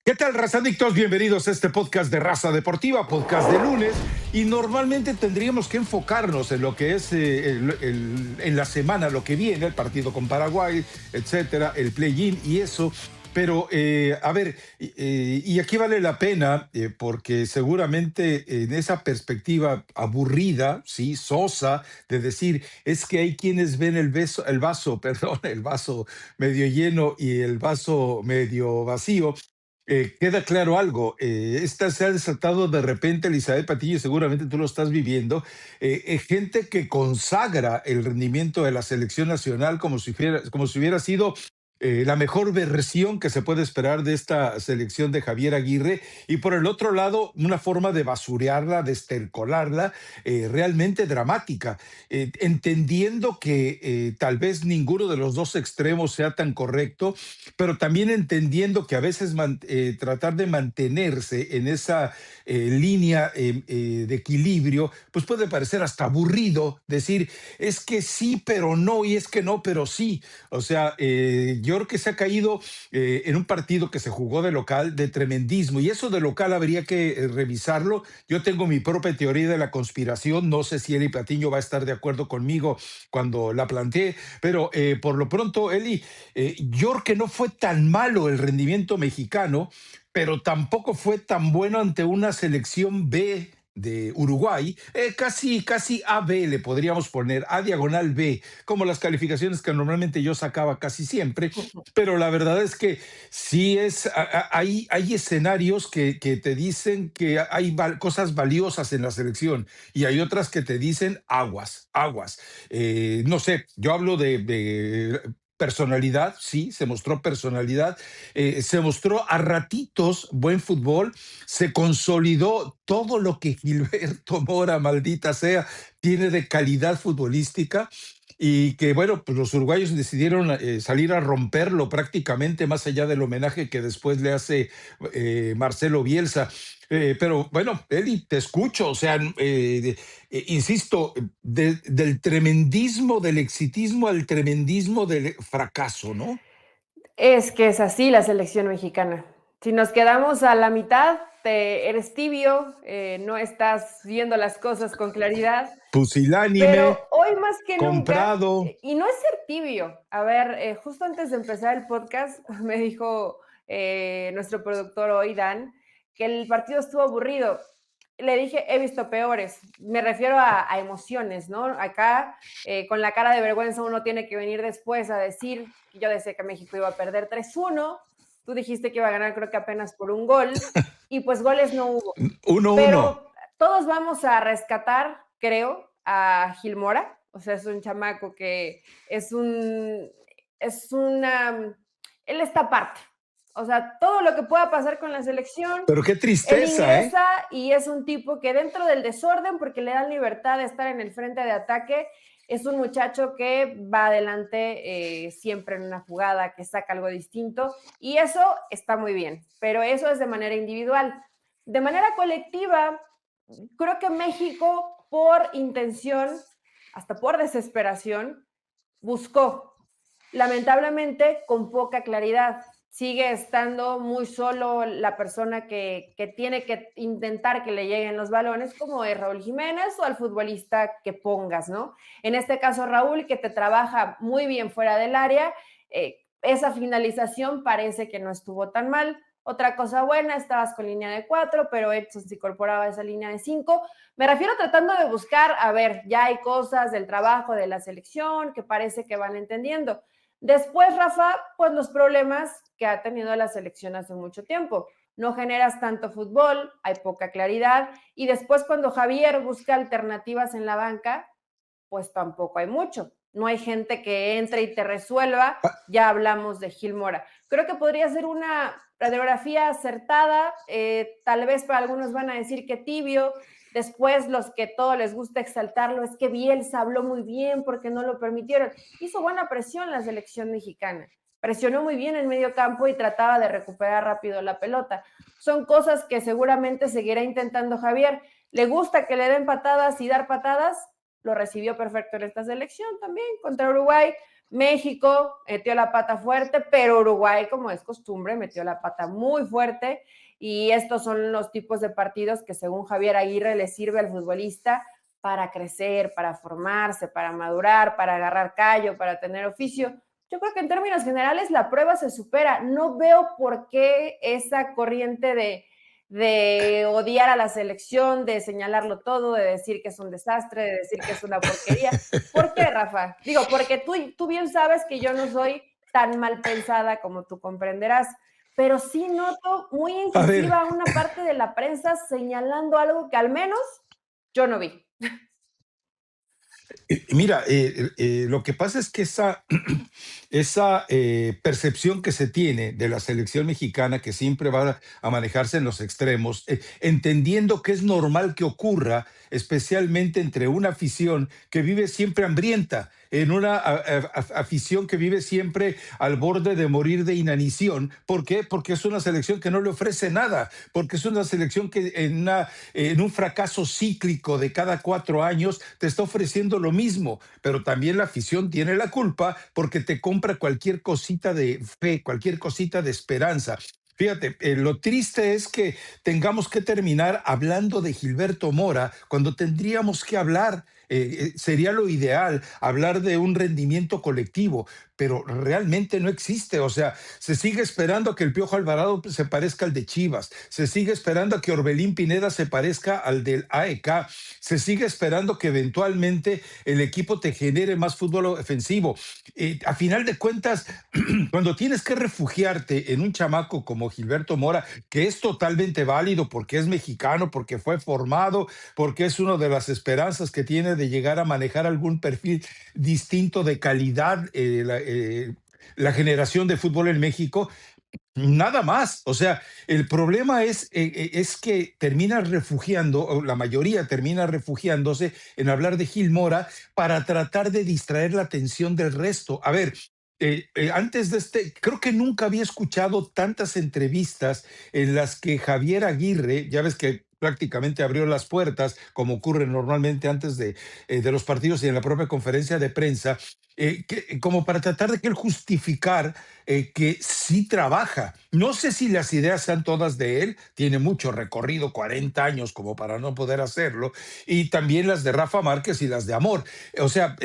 ¿Qué tal, razadictos? Bienvenidos a este podcast de Raza Deportiva, podcast de lunes. Y normalmente tendríamos que enfocarnos en lo que es en la semana, lo que viene, el partido con Paraguay, etcétera, el play-in y eso. Pero, a ver, y aquí vale la pena, porque seguramente en esa perspectiva aburrida, sí, sosa, de decir, es que hay quienes ven el vaso, perdón, el vaso medio lleno y el vaso medio vacío. Queda claro algo, esta se ha desatado de repente, Elizabeth Patiño, y seguramente tú lo estás viviendo, gente que consagra el rendimiento de la selección nacional como si hubiera sido la mejor versión que se puede esperar de esta selección de Javier Aguirre, y por el otro lado, una forma de basurearla, de estercolarla, realmente dramática, entendiendo que tal vez ninguno de los dos extremos sea tan correcto, pero también entendiendo que a veces tratar de mantenerse en esa línea de equilibrio, pues puede parecer hasta aburrido decir, es que sí, pero no, y es que no, pero sí. O sea, yo creo que se ha caído en un partido que se jugó de local de tremendismo, y eso de local habría que revisarlo. Yo tengo mi propia teoría de la conspiración, no sé si Eli Patiño va a estar de acuerdo conmigo cuando la planteé, pero por lo pronto, Eli, yo creo que no fue tan malo el rendimiento mexicano, pero tampoco fue tan bueno ante una selección B de Uruguay, casi AB le podríamos poner, A diagonal B, como las calificaciones que normalmente yo sacaba casi siempre, pero la verdad es que sí hay escenarios que te dicen que hay cosas valiosas en la selección, y hay otras que te dicen aguas, aguas. No sé, yo hablo de personalidad, sí, se mostró personalidad, se mostró a ratitos buen fútbol, se consolidó todo lo que Gilberto Mora, maldita sea, tiene de calidad futbolística, y que bueno, pues los uruguayos decidieron salir a romperlo prácticamente, más allá del homenaje que después le hace Marcelo Bielsa. Pero bueno, Eli, te escucho, o sea, insisto, del tremendismo, del exitismo al tremendismo del fracaso, ¿no? Es que es así la selección mexicana. Si nos quedamos a la mitad, eres tibio, no estás viendo las cosas con claridad, pero Pusilánime, hoy más que nunca, comprado. y no es ser tibio. A ver, justo antes de empezar el podcast, me dijo nuestro productor hoy, Dan, que el partido estuvo aburrido. Le dije, he visto peores. Me refiero a emociones, ¿no? Acá, con la cara de vergüenza, uno tiene que venir después a decir que yo decía que México iba a perder 3-1. Tú dijiste que iba a ganar, creo que apenas por un gol, y pues goles no hubo. 1-1. Pero todos vamos a rescatar, creo, a Gil Mora. O sea, es un chamaco que es un, es una, él está aparte. O sea, todo lo que pueda pasar con la selección, Pero qué él tristeza, ¿eh? ingresa y es un tipo que dentro del desorden, porque le dan libertad de estar en el frente de ataque, es un muchacho que va adelante siempre en una jugada, que saca algo distinto, y eso está muy bien, pero eso es de manera individual. De manera colectiva, creo que México, por intención, hasta por desesperación, buscó, lamentablemente con poca claridad. Sigue estando muy solo la persona que tiene que intentar que le lleguen los balones, como es Raúl Jiménez o al futbolista que pongas, ¿no? En este caso, Raúl, que te trabaja muy bien fuera del área, esa finalización parece que no estuvo tan mal. Otra cosa buena, estabas con línea de 4, pero Edson se incorporaba a esa línea de 5. Me refiero tratando de buscar, a ver, ya hay cosas del trabajo de la selección que parece que van entendiendo. Después, Rafa, pues los problemas que ha tenido la selección hace mucho tiempo. No generas tanto fútbol, hay poca claridad, y después cuando Javier busca alternativas en la banca, pues tampoco hay mucho. No hay gente que entre y te resuelva. Ya hablamos de Gil Mora. Creo que podría ser una radiografía acertada. Tal vez para algunos van a decir que tibio. Después, los que todo les gusta exaltarlo, es que Bielsa habló muy bien porque no lo permitieron. Hizo buena presión la selección mexicana. Presionó muy bien en medio campo y trataba de recuperar rápido la pelota. Son cosas que seguramente seguirá intentando Javier. Le gusta que le den patadas y dar patadas, lo recibió perfecto en esta selección también contra Uruguay. México metió la pata fuerte, pero Uruguay, como es costumbre, metió la pata muy fuerte, y estos son los tipos de partidos que según Javier Aguirre le sirve al futbolista para crecer, para formarse, para madurar, para agarrar callo, para tener oficio. Yo creo que en términos generales la prueba se supera. No veo por qué esa corriente de odiar a la selección, de señalarlo todo, de decir que es un desastre, de decir que es una porquería. ¿Por qué, Rafa? Digo, porque tú bien sabes que yo no soy tan mal pensada como tú comprenderás, pero sí noto muy A ver, incisiva una parte de la prensa señalando algo que al menos yo no vi. mira, lo que pasa es que esa percepción que se tiene de la selección mexicana, que siempre va a manejarse en los extremos, entendiendo que es normal que ocurra, especialmente entre una afición que vive siempre hambrienta, en una afición que vive siempre al borde de morir de inanición. ¿Por qué? Porque es una selección que no le ofrece nada, porque es una selección que en un fracaso cíclico de cada 4 años te está ofreciendo lo mismo, pero también la afición tiene la culpa porque te compra cualquier cosita de fe, cualquier cosita de esperanza. Fíjate, lo triste es que tengamos que terminar hablando de Gilberto Mora cuando tendríamos que hablar, sería lo ideal, hablar de un rendimiento colectivo, pero realmente no existe. O sea, se sigue esperando que el Piojo Alvarado se parezca al de Chivas, se sigue esperando que Orbelín Pineda se parezca al del AEK, se sigue esperando que eventualmente el equipo te genere más fútbol ofensivo. A final de cuentas, cuando tienes que refugiarte en un chamaco como Gilberto Mora, que es totalmente válido porque es mexicano, porque fue formado, porque es una de las esperanzas que tiene de llegar a manejar algún perfil distinto de calidad, la generación de fútbol en México, nada más. O sea, el problema es que termina refugiando, o la mayoría termina refugiándose en hablar de Gil Mora para tratar de distraer la atención del resto. A ver, antes de creo que nunca había escuchado tantas entrevistas en las que Javier Aguirre, ya ves que prácticamente abrió las puertas, como ocurre normalmente antes de los partidos y en la propia conferencia de prensa, como para tratar de que él justificar que sí trabaja. No sé si las ideas sean todas de él, tiene mucho recorrido, 40 años como para no poder hacerlo, y también las de Rafa Márquez y las de Amor. O sea,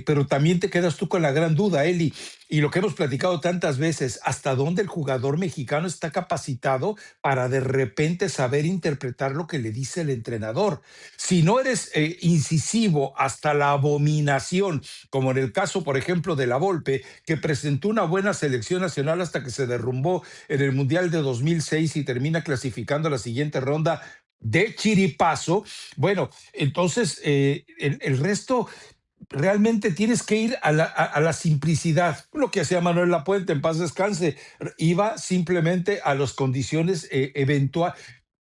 pero también te quedas tú con la gran duda, Eli, y lo que hemos platicado tantas veces, ¿hasta dónde el jugador mexicano está capacitado para de repente saber interpretar lo que le dice el entrenador? Si no eres incisivo hasta la abominación, como en el caso, por ejemplo, de La Volpe, que presentó una buena selección nacional hasta que se derrumbó en el Mundial de 2006 y termina clasificando a la siguiente ronda de chiripazo. Bueno, entonces el resto realmente tienes que ir a la simplicidad. Lo que hacía Manuel Lapuente, en paz descanse, iba simplemente a las condiciones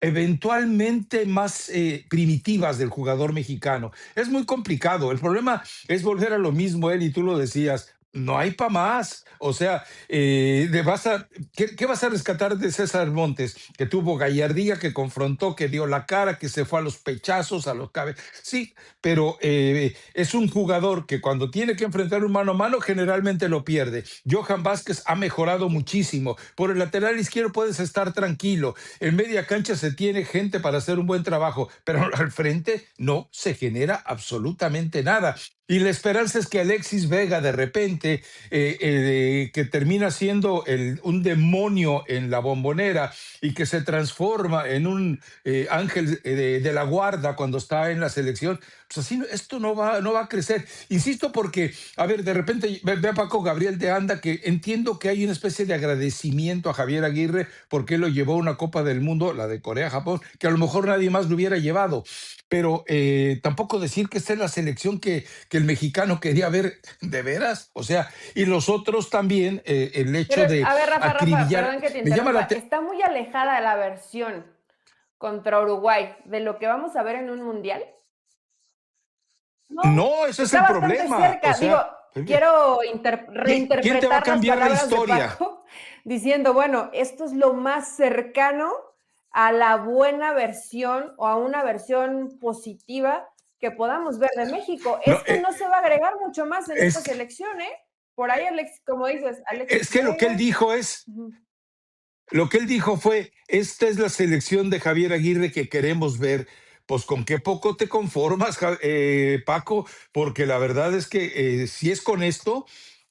eventualmente más primitivas del jugador mexicano. Es muy complicado. El problema es volver a lo mismo, él, y tú lo decías. No hay para más. O sea, ¿qué vas a rescatar de César Montes? Que tuvo gallardía, que confrontó, que dio la cara, que se fue a los pechazos, a los cabezas. Sí, pero es un jugador que cuando tiene que enfrentar un mano a mano generalmente lo pierde. Johan Vázquez ha mejorado muchísimo. Por el lateral izquierdo puedes estar tranquilo. En media cancha se tiene gente para hacer un buen trabajo, pero al frente no se genera absolutamente nada. Y la esperanza es que Alexis Vega de repente, que termina siendo un demonio en la Bombonera y que se transforma en un ángel de la guarda cuando está en la selección, pues así esto no va a crecer. Insisto porque, a ver, de repente ve a Paco Gabriel de Anda, que entiendo que hay una especie de agradecimiento a Javier Aguirre porque él lo llevó a una Copa del Mundo, la de Corea-Japón, que a lo mejor nadie más lo hubiera llevado. Pero tampoco decir que esta es la selección que el mexicano quería ver de veras. O sea, y los otros también, el Pero, hecho de a ver, Rafa, acribillar, perdón que te me llama interrumpa. la Está muy alejada de la versión contra Uruguay de lo que vamos a ver en un mundial. No, No, ese es está el bastante problema. O cerca. Digo, sea, quiero ¿quién te va a reinterpretar las cambiar la palabras de historia? Paco diciendo, bueno, esto es lo más cercano a la buena versión o a una versión positiva que podamos ver de México. No, Es que no se va a agregar mucho más en esta es selección, ¿eh? Por ahí, Alex, como dices, Es Alexis que lo que él Vega. dijo es, Ujú. lo que él dijo fue, esta es la selección de Javier Aguirre que queremos ver. Pues con qué poco te conformas, Paco, porque la verdad es que si es con esto,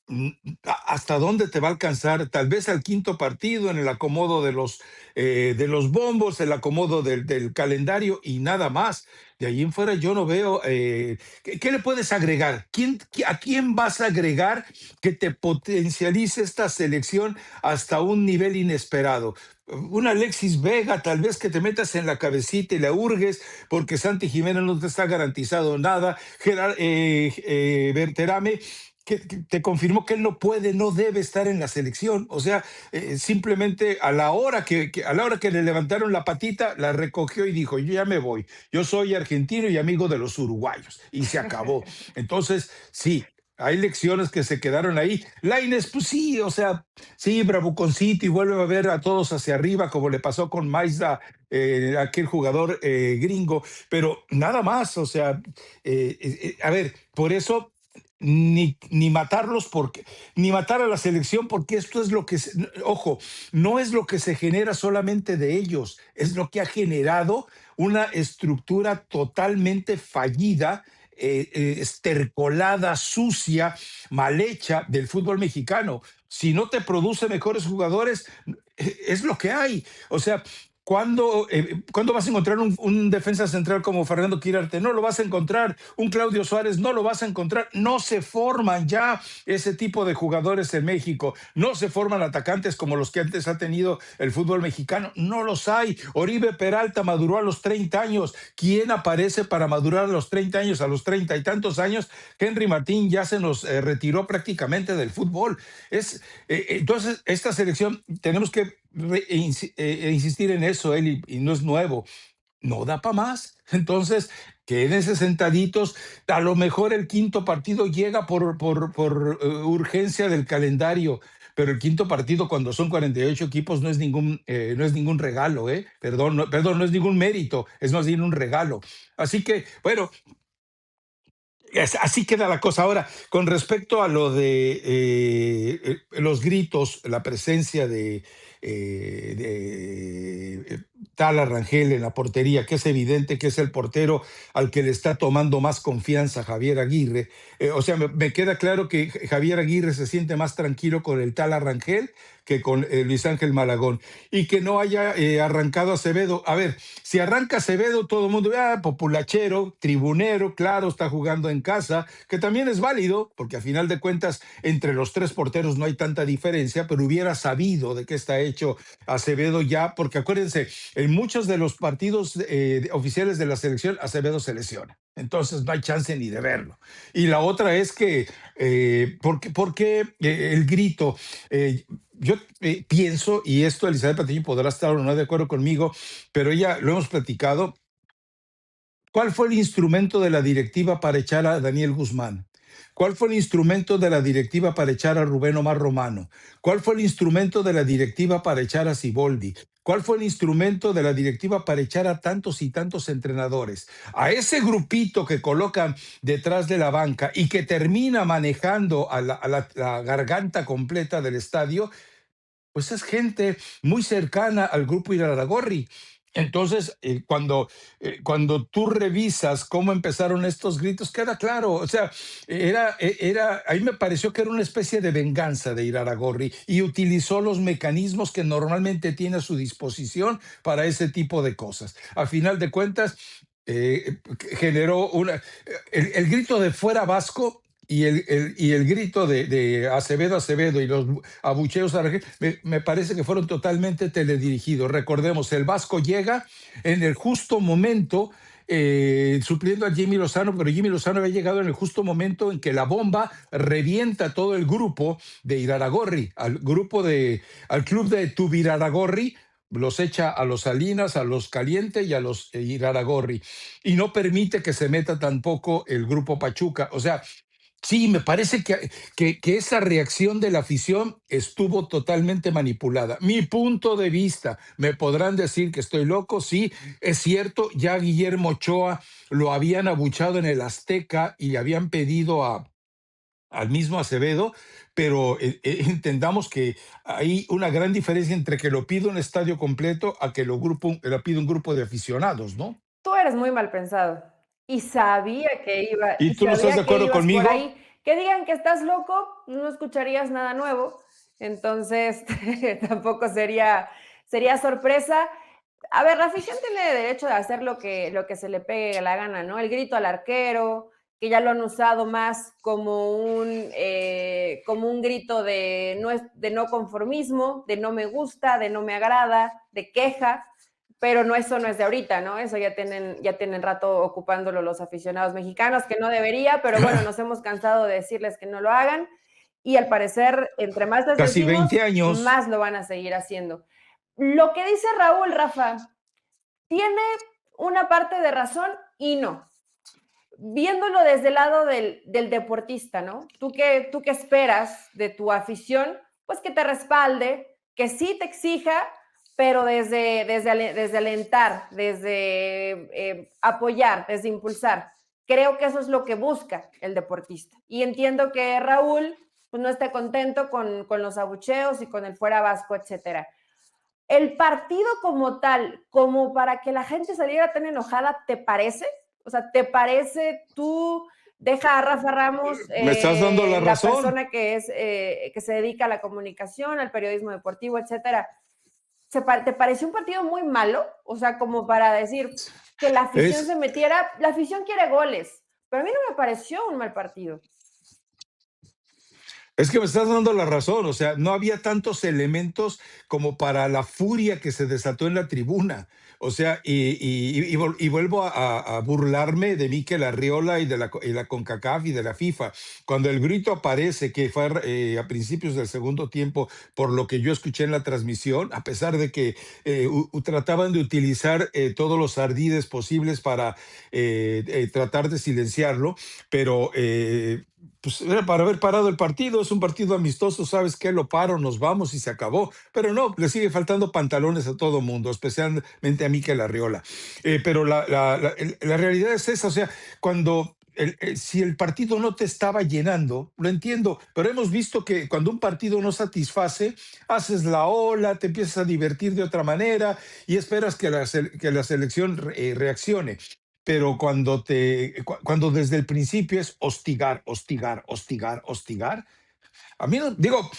mm, ¿hasta dónde te va a alcanzar? Tal vez al quinto partido, en el acomodo de los bombos, el acomodo del calendario y nada más. De ahí en fuera yo no veo, ¿qué le puedes agregar? ¿A quién vas a agregar que te potencialice esta selección hasta un nivel inesperado? Un Alexis Vega, tal vez que te metas en la cabecita y la hurgues, porque Santi Jiménez no te está garantizado nada. Berterame, que te confirmó que él no puede, no debe estar en la selección. O sea, simplemente a la hora que le levantaron la patita, la recogió y dijo, yo ya me voy. Yo soy argentino y amigo de los uruguayos. Y se acabó. Entonces, sí. Hay lecciones que se quedaron ahí. Lainez, pues sí, o sea, sí, bravuconcito y vuelve a ver a todos hacia arriba, como le pasó con Maizda, aquel jugador gringo, pero nada más, o sea, a ver, por eso ni matarlos porque ni matar a la selección porque esto es lo que ojo, no es lo que se genera solamente de ellos, es lo que ha generado una estructura totalmente fallida, estercolada, sucia, mal hecha del fútbol mexicano. Si no te produce mejores jugadores, es lo que hay. O sea, ¿cuándo vas a encontrar un defensa central como Fernando Quirarte? No lo vas a encontrar. Un Claudio Suárez no lo vas a encontrar. No se forman ya ese tipo de jugadores en México. No se forman atacantes como los que antes ha tenido el fútbol mexicano. No los hay. Oribe Peralta maduró a los 30 años. ¿Quién aparece para madurar a los 30 años? A los 30 y tantos años, Henry Martín ya se nos retiró prácticamente del fútbol. Entonces, esta selección, tenemos que insistir en eso, Eli, y no es nuevo, no da para más. Entonces, quédense sentaditos. A lo mejor el quinto partido llega por urgencia del calendario, pero el quinto partido, cuando son 48 equipos, no es ningún regalo, ¿eh? Perdón, no es ningún mérito, es más bien un regalo. Así que, bueno, así queda la cosa. Ahora, con respecto a lo de los gritos, la presencia de Tala Rangel en la portería, que es evidente que es el portero al que le está tomando más confianza Javier Aguirre. O sea, me queda claro que Javier Aguirre se siente más tranquilo con el Tala Rangel que con Luis Ángel Malagón, y que no haya arrancado Acevedo. A ver, si arranca Acevedo, todo el mundo, populachero, tribunero, claro, está jugando en casa, que también es válido, porque a final de cuentas, entre los tres porteros no hay tanta diferencia, pero hubiera sabido de qué está hecho Acevedo ya, porque acuérdense, en muchos de los partidos oficiales de la selección, Acevedo se lesiona. Entonces no hay chance ni de verlo. Y la otra es que, ¿por qué el grito? Yo pienso, y esto Elizabeth Patiño podrá estar o no de acuerdo conmigo, pero ella lo hemos platicado. ¿Cuál fue el instrumento de la directiva para echar a Daniel Guzmán? ¿Cuál fue el instrumento de la directiva para echar a Rubén Omar Romano? ¿Cuál fue el instrumento de la directiva para echar a Siboldi? ¿Cuál fue el instrumento de la directiva para echar a tantos y tantos entrenadores? A ese grupito que colocan detrás de la banca y que termina manejando a la garganta completa del estadio, pues es gente muy cercana al grupo Iraragorri. Entonces, cuando tú revisas cómo empezaron estos gritos, queda claro. O sea, ahí me pareció que era una especie de venganza de Iraragorri y utilizó los mecanismos que normalmente tiene a su disposición para ese tipo de cosas. A final de cuentas, generó el grito de fuera Vasco y el grito de Acevedo y los abucheos me parece que fueron totalmente teledirigidos. Recordemos, el Vasco llega en el justo momento, supliendo a Jimmy Lozano, pero Jimmy Lozano había llegado en el justo momento en que la bomba revienta todo el grupo de Iraragorri, al club de Tubiraragorri, los echa a los Salinas, a los Caliente y a los Iraragorri, y no permite que se meta tampoco el grupo Pachuca. O sea, sí, me parece que esa reacción de la afición estuvo totalmente manipulada. Mi punto de vista, me podrán decir que estoy loco, sí, es cierto, ya Guillermo Ochoa lo habían abuchado en el Azteca y le habían pedido al mismo Acevedo, pero entendamos que hay una gran diferencia entre que lo pida un estadio completo a que lo pida un grupo de aficionados, ¿no? Tú eres muy mal pensado y ¿Y tú no estás de sabía que acuerdo ibas por conmigo? ahí. Que digan que estás loco, no escucharías nada nuevo, entonces tampoco sería sorpresa. A ver, la afición tiene derecho de hacer lo que se le pegue la gana, ¿no? El grito al arquero, que ya lo han usado más como un grito de no conformismo, de no me gusta, de no me agrada, de queja, pero eso no es de ahorita, ¿no? Eso ya tienen rato ocupándolo los aficionados mexicanos, que no debería, pero bueno, nos hemos cansado de decirles que no lo hagan y al parecer, entre más les Casi decimos, 20 años. más lo van a seguir haciendo. Lo que dice Raúl, Rafa, tiene una parte de razón y no. Viéndolo desde el lado del deportista, ¿no? ¿Tú qué esperas de tu afición? Pues que te respalde, que sí te exija, pero desde alentar, desde apoyar, desde impulsar. Creo que eso es lo que busca el deportista. Y entiendo que Raúl pues, no esté contento con los abucheos y con el fuera Vasco, etcétera. El partido como tal, como para que la gente saliera tan enojada, ¿te parece? O sea, ¿te parece tú? Deja a Rafa Ramos, Me estás dando la la razón. persona que se dedica a la comunicación, al periodismo deportivo, etcétera. ¿Te pareció un partido muy malo? O sea, como para decir que la afición se Es, metiera. La afición quiere goles, pero a mí no me pareció un mal partido. Es que me estás dando la razón, o sea, no había tantos elementos como para la furia que se desató en la tribuna. O sea, y vuelvo a burlarme de Mikel Arriola y la CONCACAF y de la FIFA. Cuando el grito aparece, que fue a principios del segundo tiempo, por lo que yo escuché en la transmisión, a pesar de que trataban de utilizar todos los ardides posibles para tratar de silenciarlo, pero pues era para haber parado el partido, es un partido amistoso, ¿sabes qué? Lo paro, nos vamos y se acabó. Pero no, le sigue faltando pantalones a todo mundo, especialmente a Mikel Arriola. Pero la realidad es esa, o sea, si el partido no te estaba llenando, lo entiendo, pero hemos visto que cuando un partido no satisface, haces la ola, te empiezas a divertir de otra manera y esperas que la selección reaccione. Pero cuando desde el principio es hostigar, hostigar, hostigar, hostigar, a mí no, digo,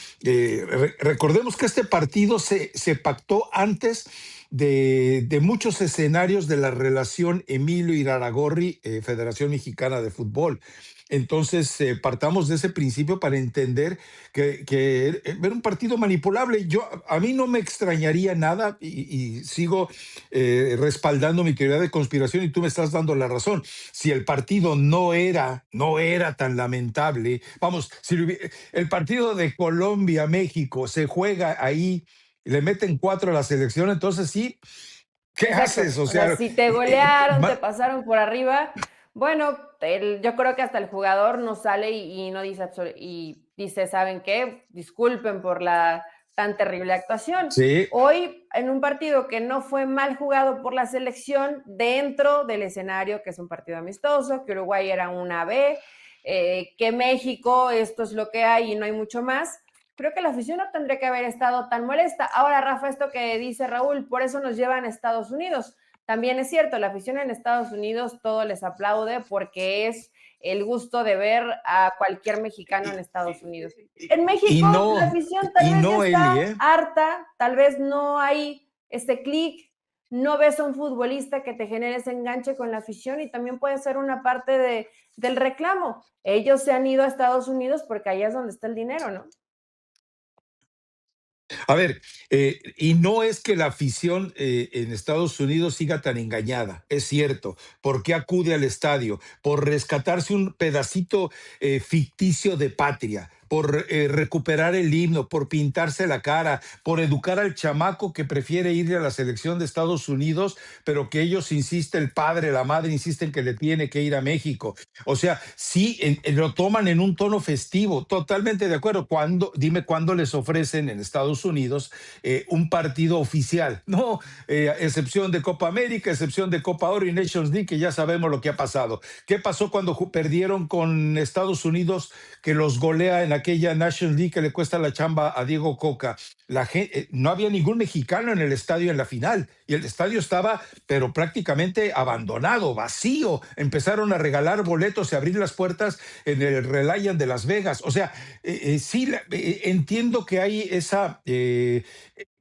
recordemos que este partido se pactó antes de muchos escenarios de la relación Emilio Iraragorri, Federación Mexicana de Fútbol. Entonces, partamos de ese principio para entender que era un partido manipulable. A mí no me extrañaría nada y sigo respaldando mi teoría de conspiración y tú me estás dando la razón. Si el partido no era tan lamentable, vamos, si el partido de Colombia-México se juega ahí, le meten 4 a la selección, entonces sí, ¿qué Exacto. haces? O O sea, sea, si te golearon, te pasaron por arriba, bueno, yo creo que hasta el jugador no sale y no dice y dice, ¿saben qué? Disculpen por la tan terrible actuación. sí, Hoy, en un partido que no fue mal jugado por la selección, dentro del escenario, que es un partido amistoso, que Uruguay era una B, que México, esto es lo que hay y no hay mucho más, creo que la afición no tendría que haber estado tan molesta. Ahora, Rafa, esto que dice Raúl, por eso nos llevan a Estados Unidos. También es cierto, la afición en Estados Unidos todo les aplaude porque es el gusto de ver a cualquier mexicano en Estados Unidos. En y México, la no, afición tal y vez ya no, Eli, está ¿eh? harta, tal vez no hay ese clic, no ves a un futbolista que te genere ese enganche con la afición y también puede ser una parte del reclamo. Ellos se han ido a Estados Unidos porque allá es donde está el dinero, ¿no? A ver, y no es que la afición en Estados Unidos siga tan engañada, es cierto. ¿Por qué acude al estadio? Por rescatarse un pedacito ficticio de patria, por recuperar el himno, por pintarse la cara, por educar al chamaco que prefiere ir a la selección de Estados Unidos, pero que ellos insisten, el padre, la madre insisten que le tiene que ir a México. O sea, sí, lo toman en un tono festivo, totalmente de acuerdo. Dime cuándo les ofrecen en Estados Unidos un partido oficial. No, excepción de Copa América, excepción de Copa Oro y Nations League, que ya sabemos lo que ha pasado. ¿Qué pasó cuando perdieron con Estados Unidos, que los golea en aquella Nations League que le cuesta la chamba a Diego Coca? No había ningún mexicano en el estadio en la final y el estadio estaba pero prácticamente abandonado, vacío. Empezaron a regalar boletos y abrir las puertas en el Reliant de Las Vegas. O sea, sí, entiendo que hay esa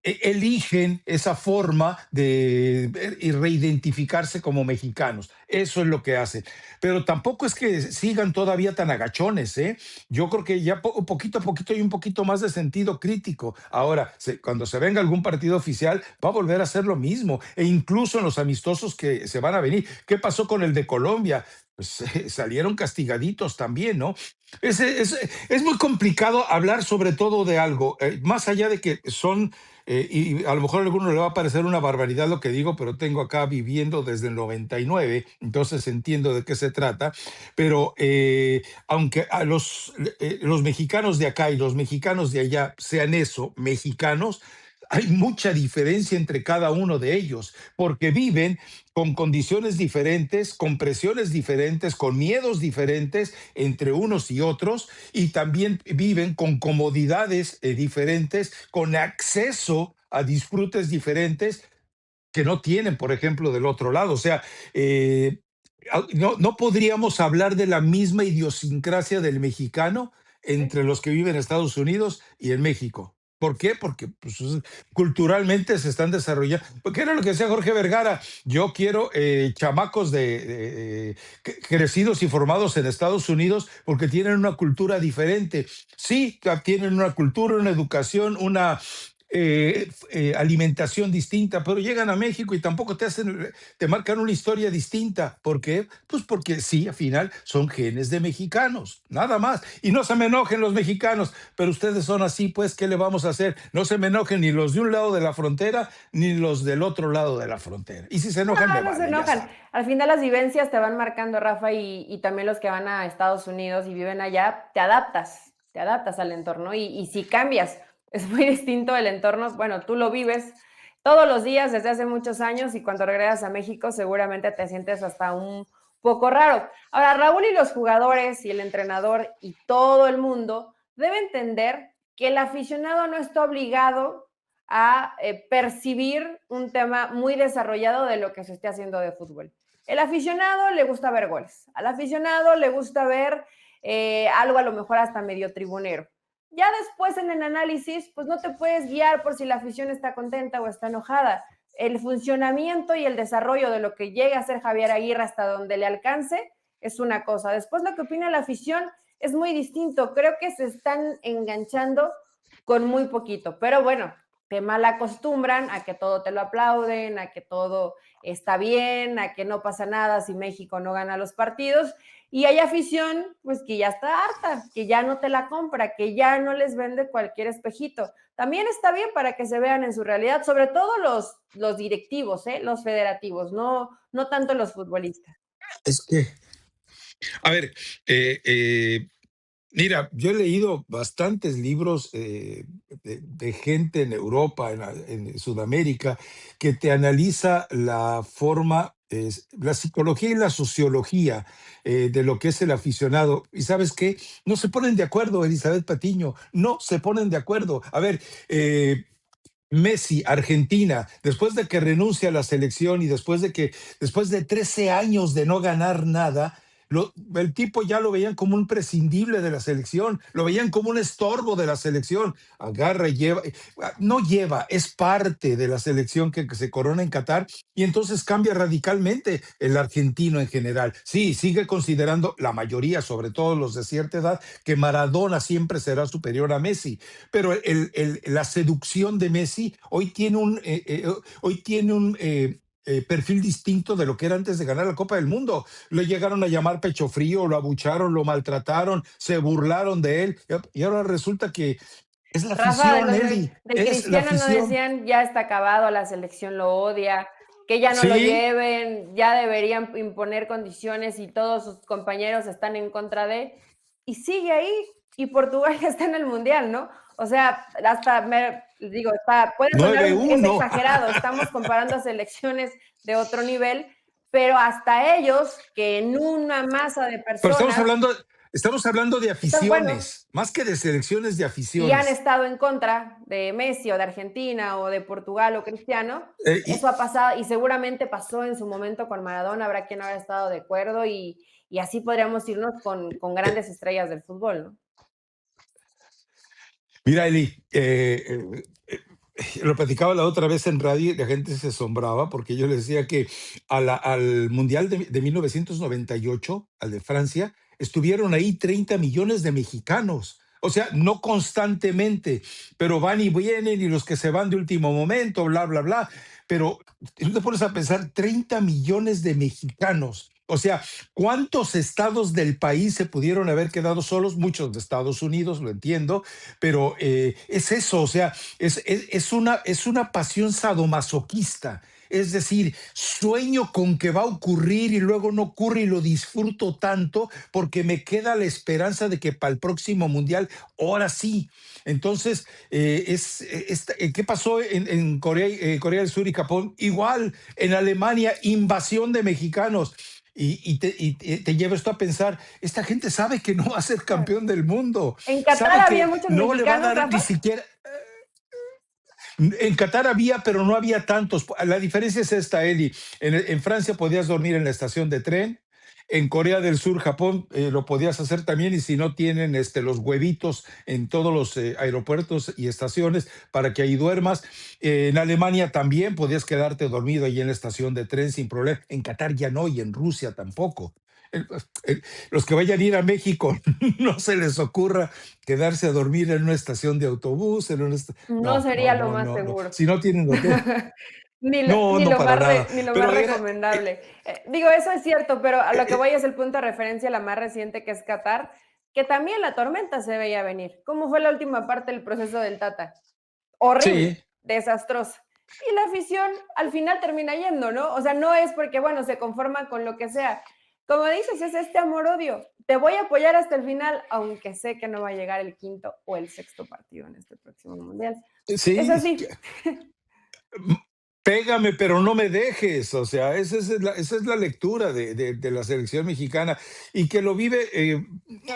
eligen esa forma de reidentificarse como mexicanos. Eso es lo que hacen. Pero tampoco es que sigan todavía tan agachones, ¿eh? Yo creo que ya poquito a poquito hay un poquito más de sentido crítico. Ahora, cuando se venga algún partido oficial, va a volver a hacer lo mismo. E incluso en los amistosos que se van a venir. ¿Qué pasó con el de Colombia? Pues salieron castigaditos también, ¿no? Es muy complicado hablar sobre todo de algo, más allá de que son y a lo mejor a alguno le va a parecer una barbaridad lo que digo, pero tengo acá viviendo desde el 99, entonces entiendo de qué se trata. Pero aunque los mexicanos de acá y los mexicanos de allá sean eso, mexicanos, hay mucha diferencia entre cada uno de ellos, porque viven con condiciones diferentes, con presiones diferentes, con miedos diferentes entre unos y otros, y también viven con comodidades diferentes, con acceso a disfrutes diferentes que no tienen, por ejemplo, del otro lado. O sea, no podríamos hablar de la misma idiosincrasia del mexicano entre los que viven en Estados Unidos y en México. ¿Por qué? Porque pues, culturalmente se están desarrollando. Porque era lo que decía Jorge Vergara. Yo quiero chamacos crecidos y formados en Estados Unidos porque tienen una cultura diferente. Sí, tienen una cultura, una educación, una alimentación distinta, pero llegan a México y tampoco te marcan una historia distinta. ¿Por qué? Pues porque sí, al final son genes de mexicanos, nada más. Y no se me enojen los mexicanos, pero ustedes son así, pues, ¿qué le vamos a hacer? No se me enojen ni los de un lado de la frontera, ni los del otro lado de la frontera. Y si se enojan, me No se vale, ya enojan. saben. Al final las vivencias te van marcando, Rafa, y también los que van a Estados Unidos y viven allá, te adaptas al entorno y si cambias, es muy distinto el entorno. Bueno, tú lo vives todos los días desde hace muchos años y cuando regresas a México seguramente te sientes hasta un poco raro. Ahora, Raúl y los jugadores y el entrenador y todo el mundo debe entender que el aficionado no está obligado a percibir un tema muy desarrollado de lo que se esté haciendo de fútbol. El aficionado le gusta ver goles, al aficionado le gusta ver algo a lo mejor hasta medio tribunero. Ya después en el análisis, pues no te puedes guiar por si la afición está contenta o está enojada. El funcionamiento y el desarrollo de lo que llegue a ser Javier Aguirre hasta donde le alcance es una cosa. Después lo que opina la afición es muy distinto. Creo que se están enganchando con muy poquito, pero bueno, te mal acostumbran a que todo te lo aplauden, a que todo está bien, a que no pasa nada si México no gana los partidos. Y hay afición, pues que ya está harta, que ya no te la compra, que ya no les vende cualquier espejito. También está bien para que se vean en su realidad, sobre todo los directivos, los federativos, no tanto los futbolistas. Es que, a ver, eh, eh, mira, yo he leído bastantes libros de gente en Europa, en Sudamérica, que te analiza la forma, la psicología y la sociología de lo que es el aficionado. ¿Y sabes qué? No se ponen de acuerdo, Elizabeth Patiño, no se ponen de acuerdo. A ver, Messi, Argentina, después de que renuncia a la selección y después de 13 años de no ganar nada, el tipo ya lo veían como un prescindible de la selección, lo veían como un estorbo de la selección. Agarra y lleva, no lleva, es parte de la selección que se corona en Qatar y entonces cambia radicalmente el argentino en general. Sí, sigue considerando la mayoría, sobre todo los de cierta edad, que Maradona siempre será superior a Messi, pero la seducción de Messi hoy tiene un perfil distinto de lo que era antes de ganar la Copa del Mundo. Le llegaron a llamar pecho frío, lo abucharon, lo maltrataron, se burlaron de él y ahora resulta que es la Rafa, afición, Eli, de es la Cristiano no afición. decían ya está acabado, la selección lo odia, que ya no lo Sí, lleven, ya deberían imponer condiciones y todos sus compañeros están en contra de, y sigue ahí, y Portugal ya está en el Mundial, ¿no? O sea, hasta me digo, puede sonar, es 9-1. exagerado, estamos comparando a selecciones de otro nivel, pero hasta ellos, que en una masa de Pero personas estamos hablando de están buenos, aficiones, más que de selecciones de y han aficiones. estado en contra de Messi o de Argentina o de Portugal o Cristiano, eso Y ha pasado y seguramente pasó en su momento con Maradona, habrá quien no haya estado de acuerdo y así podríamos irnos con eh, grandes estrellas del fútbol, ¿no? mira, Eli, lo platicaba la otra vez en radio y la gente se asombraba porque yo le decía que al Mundial de 1998, al de Francia, estuvieron ahí 30 millones de mexicanos. O sea, no constantemente, pero van y vienen y los que se van de último momento, bla, bla, bla. Pero tú te pones a pensar, 30 millones de mexicanos. O sea, ¿cuántos estados del país se pudieron haber quedado solos? Muchos de Estados Unidos, lo entiendo, pero es eso, o sea, es una pasión sadomasoquista. Es decir, sueño con que va a ocurrir y luego no ocurre y lo disfruto tanto porque me queda la esperanza de que para el próximo mundial, ahora sí. Entonces, ¿qué pasó en Corea, Corea del Sur y Japón? Igual, en Alemania, invasión de mexicanos. Y te lleva esto a pensar, esta gente sabe que no va a ser Claro. campeón del mundo, En Qatar sabe había que muchos no le va a mexicanos, dar Rafa. ni siquiera. En Qatar había, pero no había tantos. La diferencia es esta, Eli. En Francia podías dormir en la estación de tren. En Corea del Sur, Japón, lo podías hacer también. Y si no tienen los huevitos en todos los aeropuertos y estaciones para que ahí duermas. En Alemania también podías quedarte dormido ahí en la estación de tren sin problema. En Qatar ya no y en Rusia tampoco. El- los que vayan a ir a México, no se les ocurra quedarse a dormir en una estación de autobús, No no, no, sería lo no, más no, no. seguro. Si no tienen hotel, no, Ni no lo para más nada. ni lo más Pero recomendable. Digo, eso es cierto, pero a eh, lo que eh, voy es el punto de referencia, la más reciente, que es Qatar, que también la tormenta se veía venir. ¿Cómo fue la última parte del proceso del Tata? sí, Horrible, desastrosa. Y la afición al final termina yendo, ¿no? O sea, no es porque, bueno, se conforman con lo que sea. Como dices, es este amor-odio. Te voy a apoyar hasta el final, aunque sé que no va a llegar el quinto o el sexto partido en este próximo mundial. Es sí, así. pégame, pero no me dejes. O sea, esa es la lectura de la selección mexicana y que lo vive.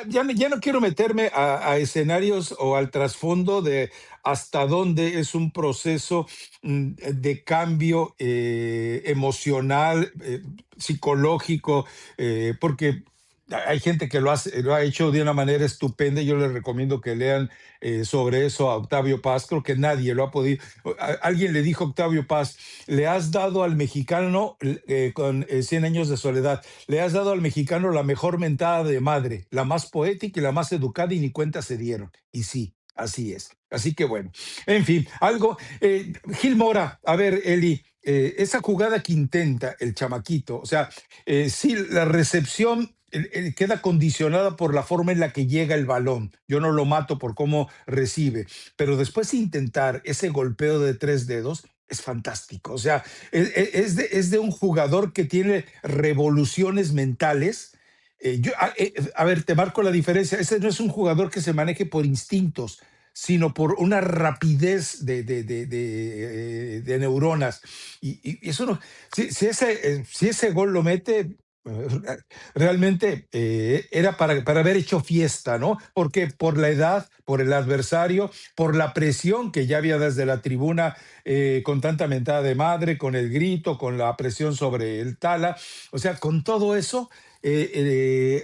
Ya no quiero meterme a escenarios o al trasfondo de hasta dónde es un proceso de cambio emocional, psicológico, porque hay gente que lo ha hecho de una manera estupenda. Yo les recomiendo que lean sobre eso a Octavio Paz. Creo que nadie lo ha podido. Alguien le dijo a Octavio Paz, le has dado al mexicano, con 100 años de soledad, le has dado al mexicano la mejor mentada de madre, la más poética y la más educada y ni cuenta se dieron. Y sí, así es. Así que bueno, en fin, algo. Gil Mora, a ver, Eli, esa jugada que intenta el chamaquito, o sea, sí, la recepción queda condicionada por la forma en la que llega el balón. Yo no lo mato por cómo recibe, pero después de intentar ese golpeo de tres dedos, es fantástico. O sea, es de un jugador que tiene revoluciones mentales. A ver, te marco la diferencia. Ese no es un jugador que se maneje por instintos, sino por una rapidez de neuronas. Y eso no, si ese gol lo mete, realmente era para haber hecho fiesta, ¿no? Porque por la edad, por el adversario, por la presión que ya había desde la tribuna, con tanta mentada de madre, con el grito, con la presión sobre el Tala, o sea, con todo eso.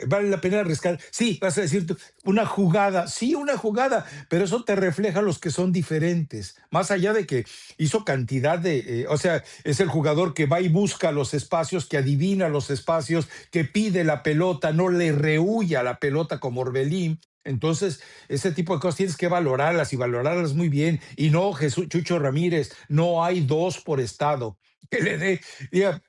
Vale la pena rescatar. Sí, vas a decir tú, una jugada, sí, una jugada, pero eso te refleja los que son diferentes. Más allá de que hizo cantidad o sea, es el jugador que va y busca los espacios, que adivina los espacios, que pide la pelota, no le rehuye a la pelota como Orbelín. Entonces, ese tipo de cosas tienes que valorarlas y valorarlas muy bien. Y no, Jesús Chucho Ramírez, no hay dos por estado. que le dé, diga,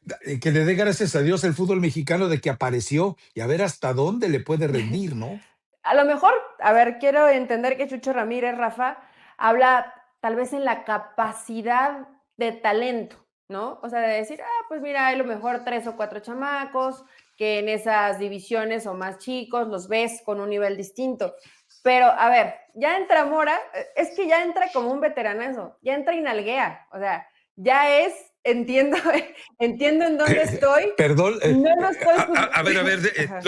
que le dé gracias a Dios el fútbol mexicano de que apareció y a ver hasta dónde le puede rendir, ¿no? A lo mejor, a ver, quiero entender que Chucho Ramírez, Rafa, habla tal vez en la capacidad de talento, ¿no? O sea, de decir, pues mira, hay lo mejor 3 o 4 chamacos que en esas divisiones o más chicos los ves con un nivel distinto. Pero, a ver, ya entra Mora, es que ya entra como un veteranazo, ya entra Inalguea, o sea, ya es, entiendo, entiendo en dónde estoy, Perdón, no lo estoy a ver, Ajá.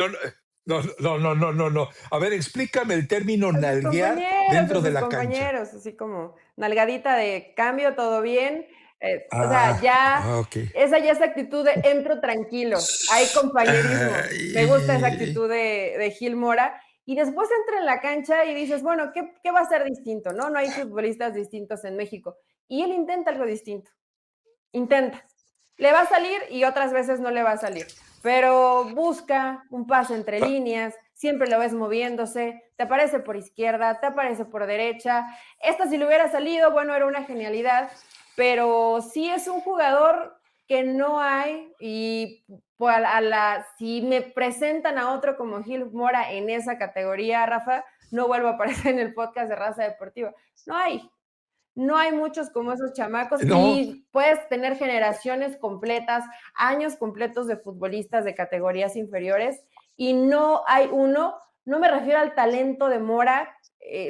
no. A ver, explícame el término nalguear A dentro de sus la cancha. compañeros, así como nalgadita de cambio, todo bien. O sea, Ah, ya, ok. esa ya es actitud de entro tranquilo, hay compañerismo. Me gusta esa Ay, actitud de Gil Mora. Y después entra en la cancha y dices, bueno, ¿qué va a ser distinto? ¿No? No hay futbolistas distintos en México. Y él intenta algo distinto. Intenta. Le va a salir y otras veces no le va a salir. Pero busca un pase entre líneas, siempre lo ves moviéndose, te aparece por izquierda, te aparece por derecha. Esta si le hubiera salido, bueno, era una genialidad, pero sí es un jugador que no hay y pues, si me presentan a otro como Gil Mora en esa categoría, Rafa, no vuelvo a aparecer en el podcast de Raza Deportiva. No hay, no hay muchos como esos chamacos no, y puedes tener generaciones completas, años completos de futbolistas de categorías inferiores y no hay uno, no me refiero al talento de Mora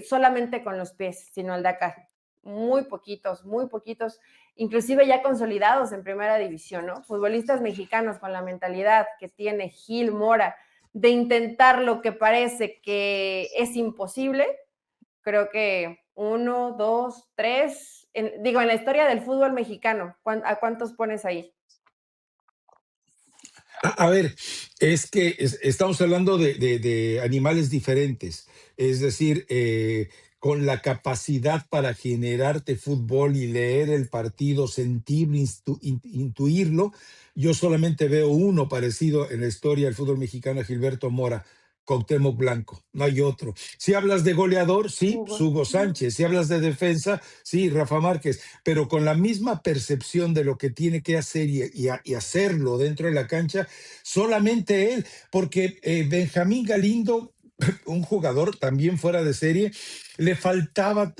solamente con los pies, sino al de acá. Muy poquitos, inclusive ya consolidados en primera división, ¿no? Futbolistas mexicanos con la mentalidad que tiene Gil Mora de intentar lo que parece que es imposible, creo que 1, 2, 3, digo, en la historia del fútbol mexicano, ¿a cuántos pones ahí? a ver, es que estamos hablando de animales diferentes, es decir, con la capacidad para generarte fútbol y leer el partido, sentirlo, intuirlo, yo solamente veo uno parecido en la historia del fútbol mexicano, a Gilberto Mora. Cuauhtémoc Blanco, no hay otro. Si hablas de goleador, sí, Hugo. Hugo Sánchez. Si hablas de defensa, sí, Rafa Márquez. Pero con la misma percepción de lo que tiene que hacer y hacerlo dentro de la cancha, solamente él, porque Benjamín Galindo, un jugador también fuera de serie, le faltaba,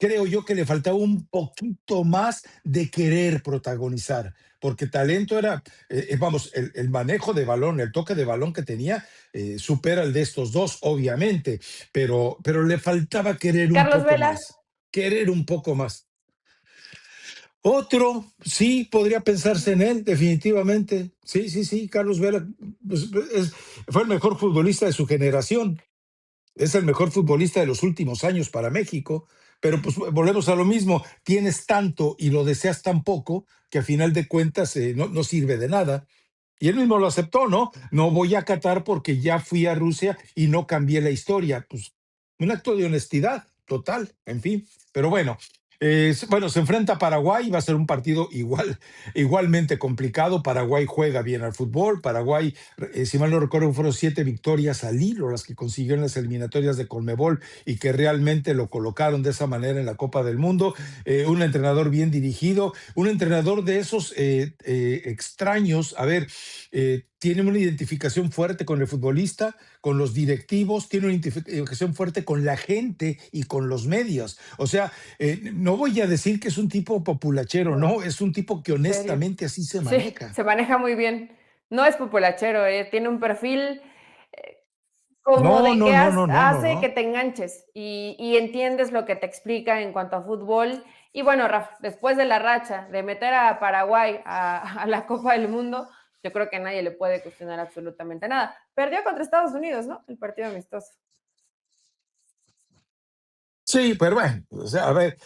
creo yo que le faltaba un poquito más de querer protagonizar, porque talento era, vamos, el manejo de balón, el toque de balón que tenía, supera el de estos dos, obviamente, pero le faltaba querer un Carlos poco Vela. más, querer un poco más. Otro, sí, podría pensarse en él, definitivamente. Sí, Carlos Vela pues, fue el mejor futbolista de su generación, es el mejor futbolista de los últimos años para México, pero pues volvemos a lo mismo, tienes tanto y lo deseas tan poco que a final de cuentas no sirve de nada. Y él mismo lo aceptó, ¿no? No voy a Qatar porque ya fui a Rusia y no cambié la historia. Pues un acto de honestidad total, en fin. Pero bueno, bueno, se enfrenta a Paraguay, va a ser un partido igualmente complicado. Paraguay juega bien al fútbol. Paraguay, si mal no recuerdo, fueron 7 victorias al hilo las que consiguió en las eliminatorias de Conmebol y que realmente lo colocaron de esa manera en la Copa del Mundo. Un entrenador bien dirigido, un entrenador de esos extraños. A ver, tiene una identificación fuerte con el futbolista, con los directivos, tiene una identificación fuerte con la gente y con los medios. O sea, no voy a decir que es un tipo populachero, No, no, es un tipo que serio. honestamente así se Sí, maneja. se maneja muy bien. No es populachero, tiene un perfil como No, de no, que no, no, no, no, hace que no. te enganches y entiendes lo que te explica en cuanto a fútbol. Y bueno, Rafa, después de la racha de meter a Paraguay a la Copa del Mundo, yo creo que nadie le puede cuestionar absolutamente nada. Perdió contra Estados Unidos, ¿no? El partido amistoso. Sí, pero bueno, o sea, a ver,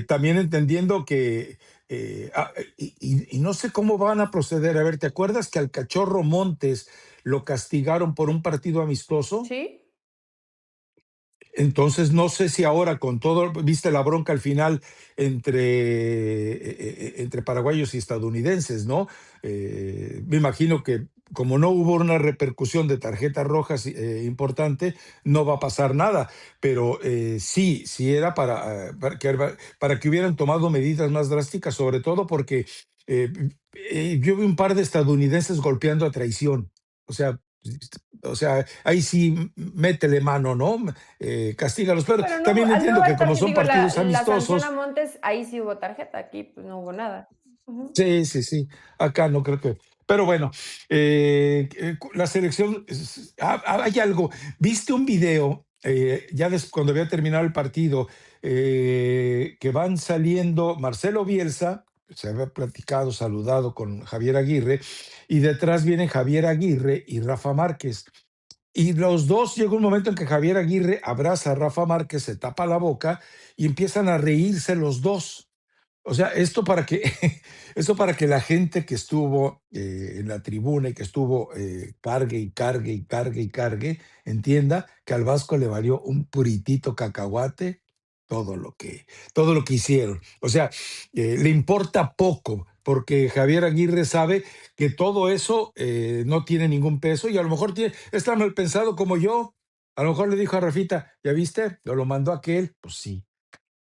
también entendiendo que, y no sé cómo van a proceder. A ver, ¿te acuerdas que al Cachorro Montes lo castigaron por un partido amistoso? ¿Sí? Entonces, no sé si ahora con todo, viste la bronca al final entre paraguayos y estadounidenses, ¿no? Me imagino que como no hubo una repercusión de tarjetas rojas importante, no va a pasar nada, pero sí era para que hubieran tomado medidas más drásticas, sobre todo porque Eh, yo vi un par de estadounidenses golpeando a traición. O sea, o sea, ahí sí métele mano, ¿no? Castígalos. Pero Pero no también no entiendo hay que como son digo, partidos la sanción a amistosos, Montes, ahí sí hubo tarjeta, aquí, pues, no hubo nada. Ujú. sí, sí, sí. Acá no creo que. Pero bueno, la selección, hay algo. ¿Viste un video ya cuando había terminado el partido que van saliendo Marcelo Bielsa, se había platicado, saludado con Javier Aguirre, y detrás vienen Javier Aguirre y Rafa Márquez? Y los dos llega un momento en que Javier Aguirre abraza a Rafa Márquez, se tapa la boca y empiezan a reírse los dos. O sea, esto para que la gente que estuvo en la tribuna y que estuvo cargue y cargue y cargue y cargue, entienda que al Vasco le valió un puritito cacahuate todo lo que, todo lo que hicieron. O sea, le importa poco, porque Javier Aguirre sabe que todo eso no tiene ningún peso y a lo mejor está mal pensado como yo. A lo mejor le dijo a Rafita, ¿ya viste? Lo mandó aquel. Pues sí.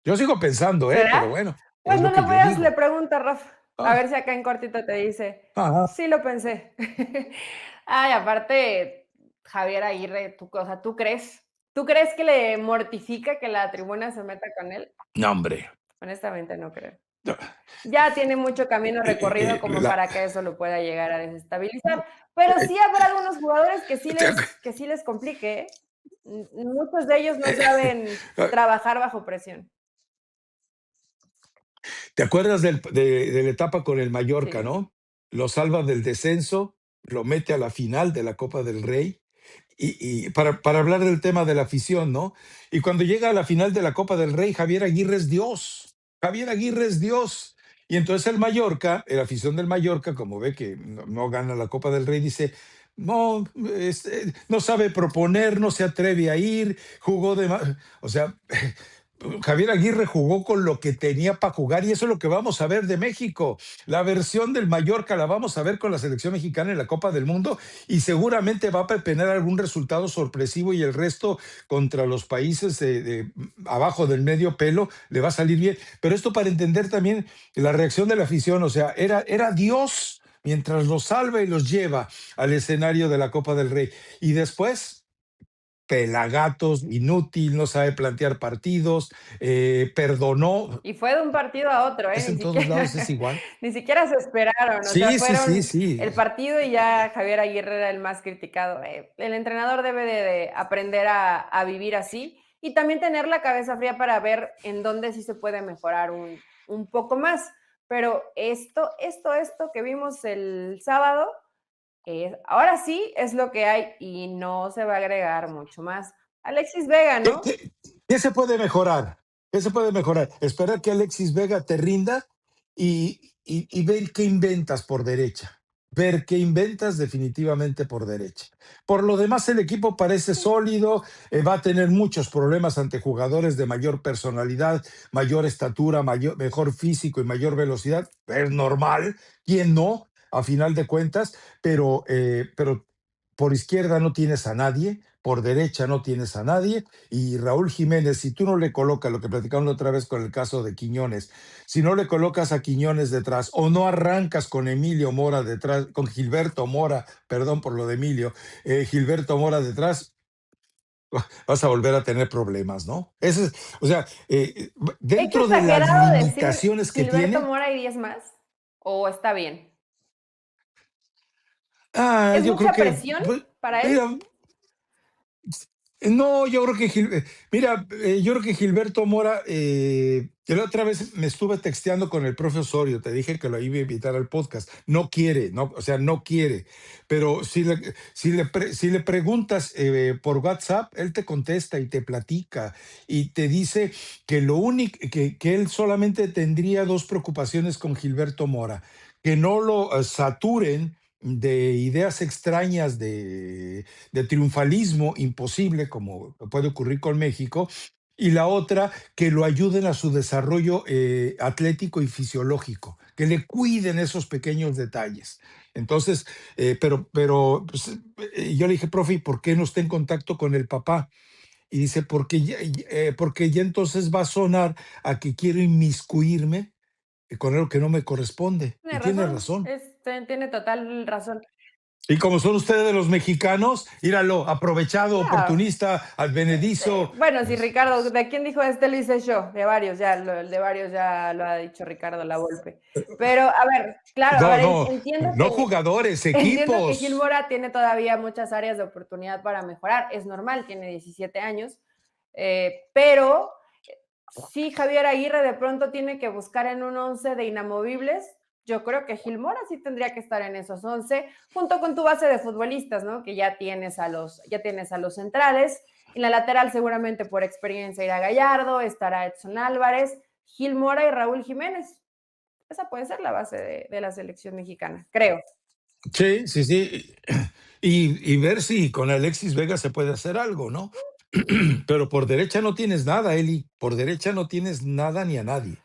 Yo sigo pensando, ¿Será? pero bueno, es Cuando lo que lo yo veas, le digo. pregunta Rafa, a Ah, ver si acá en cortito te dice, ajá. sí lo pensé. Ay, aparte, Javier Aguirre, o sea, tú crees que le mortifica que la tribuna se meta con él? No, hombre. Honestamente, no creo. No, Ya tiene mucho camino recorrido como la- para que eso lo pueda llegar a desestabilizar, pero eh, sí habrá algunos jugadores ¿te, que sí les complique, ¿eh? Muchos de ellos no eh, saben trabajar bajo presión. ¿te acuerdas de la etapa con el Mallorca, Sí. no? Lo salva del descenso, lo mete a la final de la Copa del Rey. Y para hablar del tema de la afición, ¿no? Y cuando llega a la final de la Copa del Rey, Javier Aguirre es Dios. Javier Aguirre es Dios. Y entonces el Mallorca, la afición del Mallorca, como ve que no gana la Copa del Rey, dice, no, no sabe proponer, no se atreve a ir, jugó de más. O sea, Javier Aguirre jugó con lo que tenía para jugar y eso es lo que vamos a ver de México. La versión del Mallorca la vamos a ver con la selección mexicana en la Copa del Mundo y seguramente va a tener algún resultado sorpresivo y el resto contra los países abajo del medio pelo le va a salir bien. Pero esto para entender también la reacción de la afición, o sea, era Dios mientras los salva y los lleva al escenario de la Copa del Rey. Y después pelagatos, inútil, no sabe plantear partidos, perdonó. Y fue de un partido a otro, ¿eh? Es Ni en todos siquiera, lados, es igual. ni siquiera se esperaron, o sea, Sí, sí, sí, fueron sí. el partido y ya Javier Aguirre era el más criticado. El entrenador debe de aprender a vivir así y también tener la cabeza fría para ver en dónde sí se puede mejorar un poco más. Pero esto que vimos el sábado, ahora sí es lo que hay y no se va a agregar mucho más. Alexis Vega, ¿Qué, ¿no? qué- qué se puede mejorar? ¿Qué se puede mejorar? Esperar que Alexis Vega te rinda y ver qué inventas por derecha. Ver qué inventas definitivamente por derecha. Por lo demás, el equipo parece sólido, va a tener muchos problemas ante jugadores de mayor personalidad, mayor estatura, mejor físico y mayor velocidad. Es normal, ¿quién no? A final de cuentas, pero por izquierda no tienes a nadie, por derecha no tienes a nadie, y Raúl Jiménez, si tú no le colocas, lo que platicamos la otra vez con el caso de Quiñones, si no le colocas a Quiñones detrás o no arrancas con Emilio Mora detrás, con Gilberto Mora, perdón por lo de Emilio, Gilberto Mora detrás, vas a volver a tener problemas, ¿no? O sea, ¿Es dentro de las exagerado decir limitaciones que Gilberto tiene, Mora y 10 más? ¿O está bien? ¿Es yo creo mucha que, presión pues, para él? mira, no, yo creo que mira, yo creo que Gilberto Mora, que la otra vez me estuve texteando con el profe Osorio, te dije que lo iba a invitar al podcast, no quiere, no, o sea, no quiere, pero si le preguntas por WhatsApp, él te contesta y te platica y te dice que lo único, que él solamente tendría dos preocupaciones con Gilberto Mora, que no lo saturen de ideas extrañas de triunfalismo imposible, como puede ocurrir con México, y la otra, que lo ayuden a su desarrollo atlético y fisiológico, que le cuiden esos pequeños detalles. Entonces, pero pues, yo le dije, profe, ¿y por qué no está en contacto con el papá? Y dice, porque ya entonces va a sonar a que quiero inmiscuirme con algo que no me corresponde. Y Tiene tiene razón, razón. tiene total razón. Y como son ustedes de los mexicanos, íralo, aprovechado, Ah, oportunista, advenedizo. bueno, sí, Pues, Ricardo, ¿de quién dijo este? Lo hice yo, de varios, de varios ya lo ha dicho Ricardo Lavolpe. Pero, a ver, claro, a no, ver, no, entiendo no jugadores, entiendo que Gil equipos. Mora tiene todavía muchas áreas de oportunidad para mejorar, es normal, tiene 17 años, pero sí, Javier Aguirre de pronto tiene que buscar en un 11 de inamovibles. Yo creo que Gil Mora sí tendría que estar en esos 11, junto con tu base de futbolistas, ¿no? Que ya tienes a los centrales. En la lateral, seguramente por experiencia, irá Gallardo, estará Edson Álvarez, Gil Mora y Raúl Jiménez. Esa puede ser la base de la selección mexicana, creo. Sí, sí, sí. Y ver si con Alexis Vega se puede hacer algo, ¿no? Pero por derecha no tienes nada, Eli. Por derecha no tienes nada ni a nadie.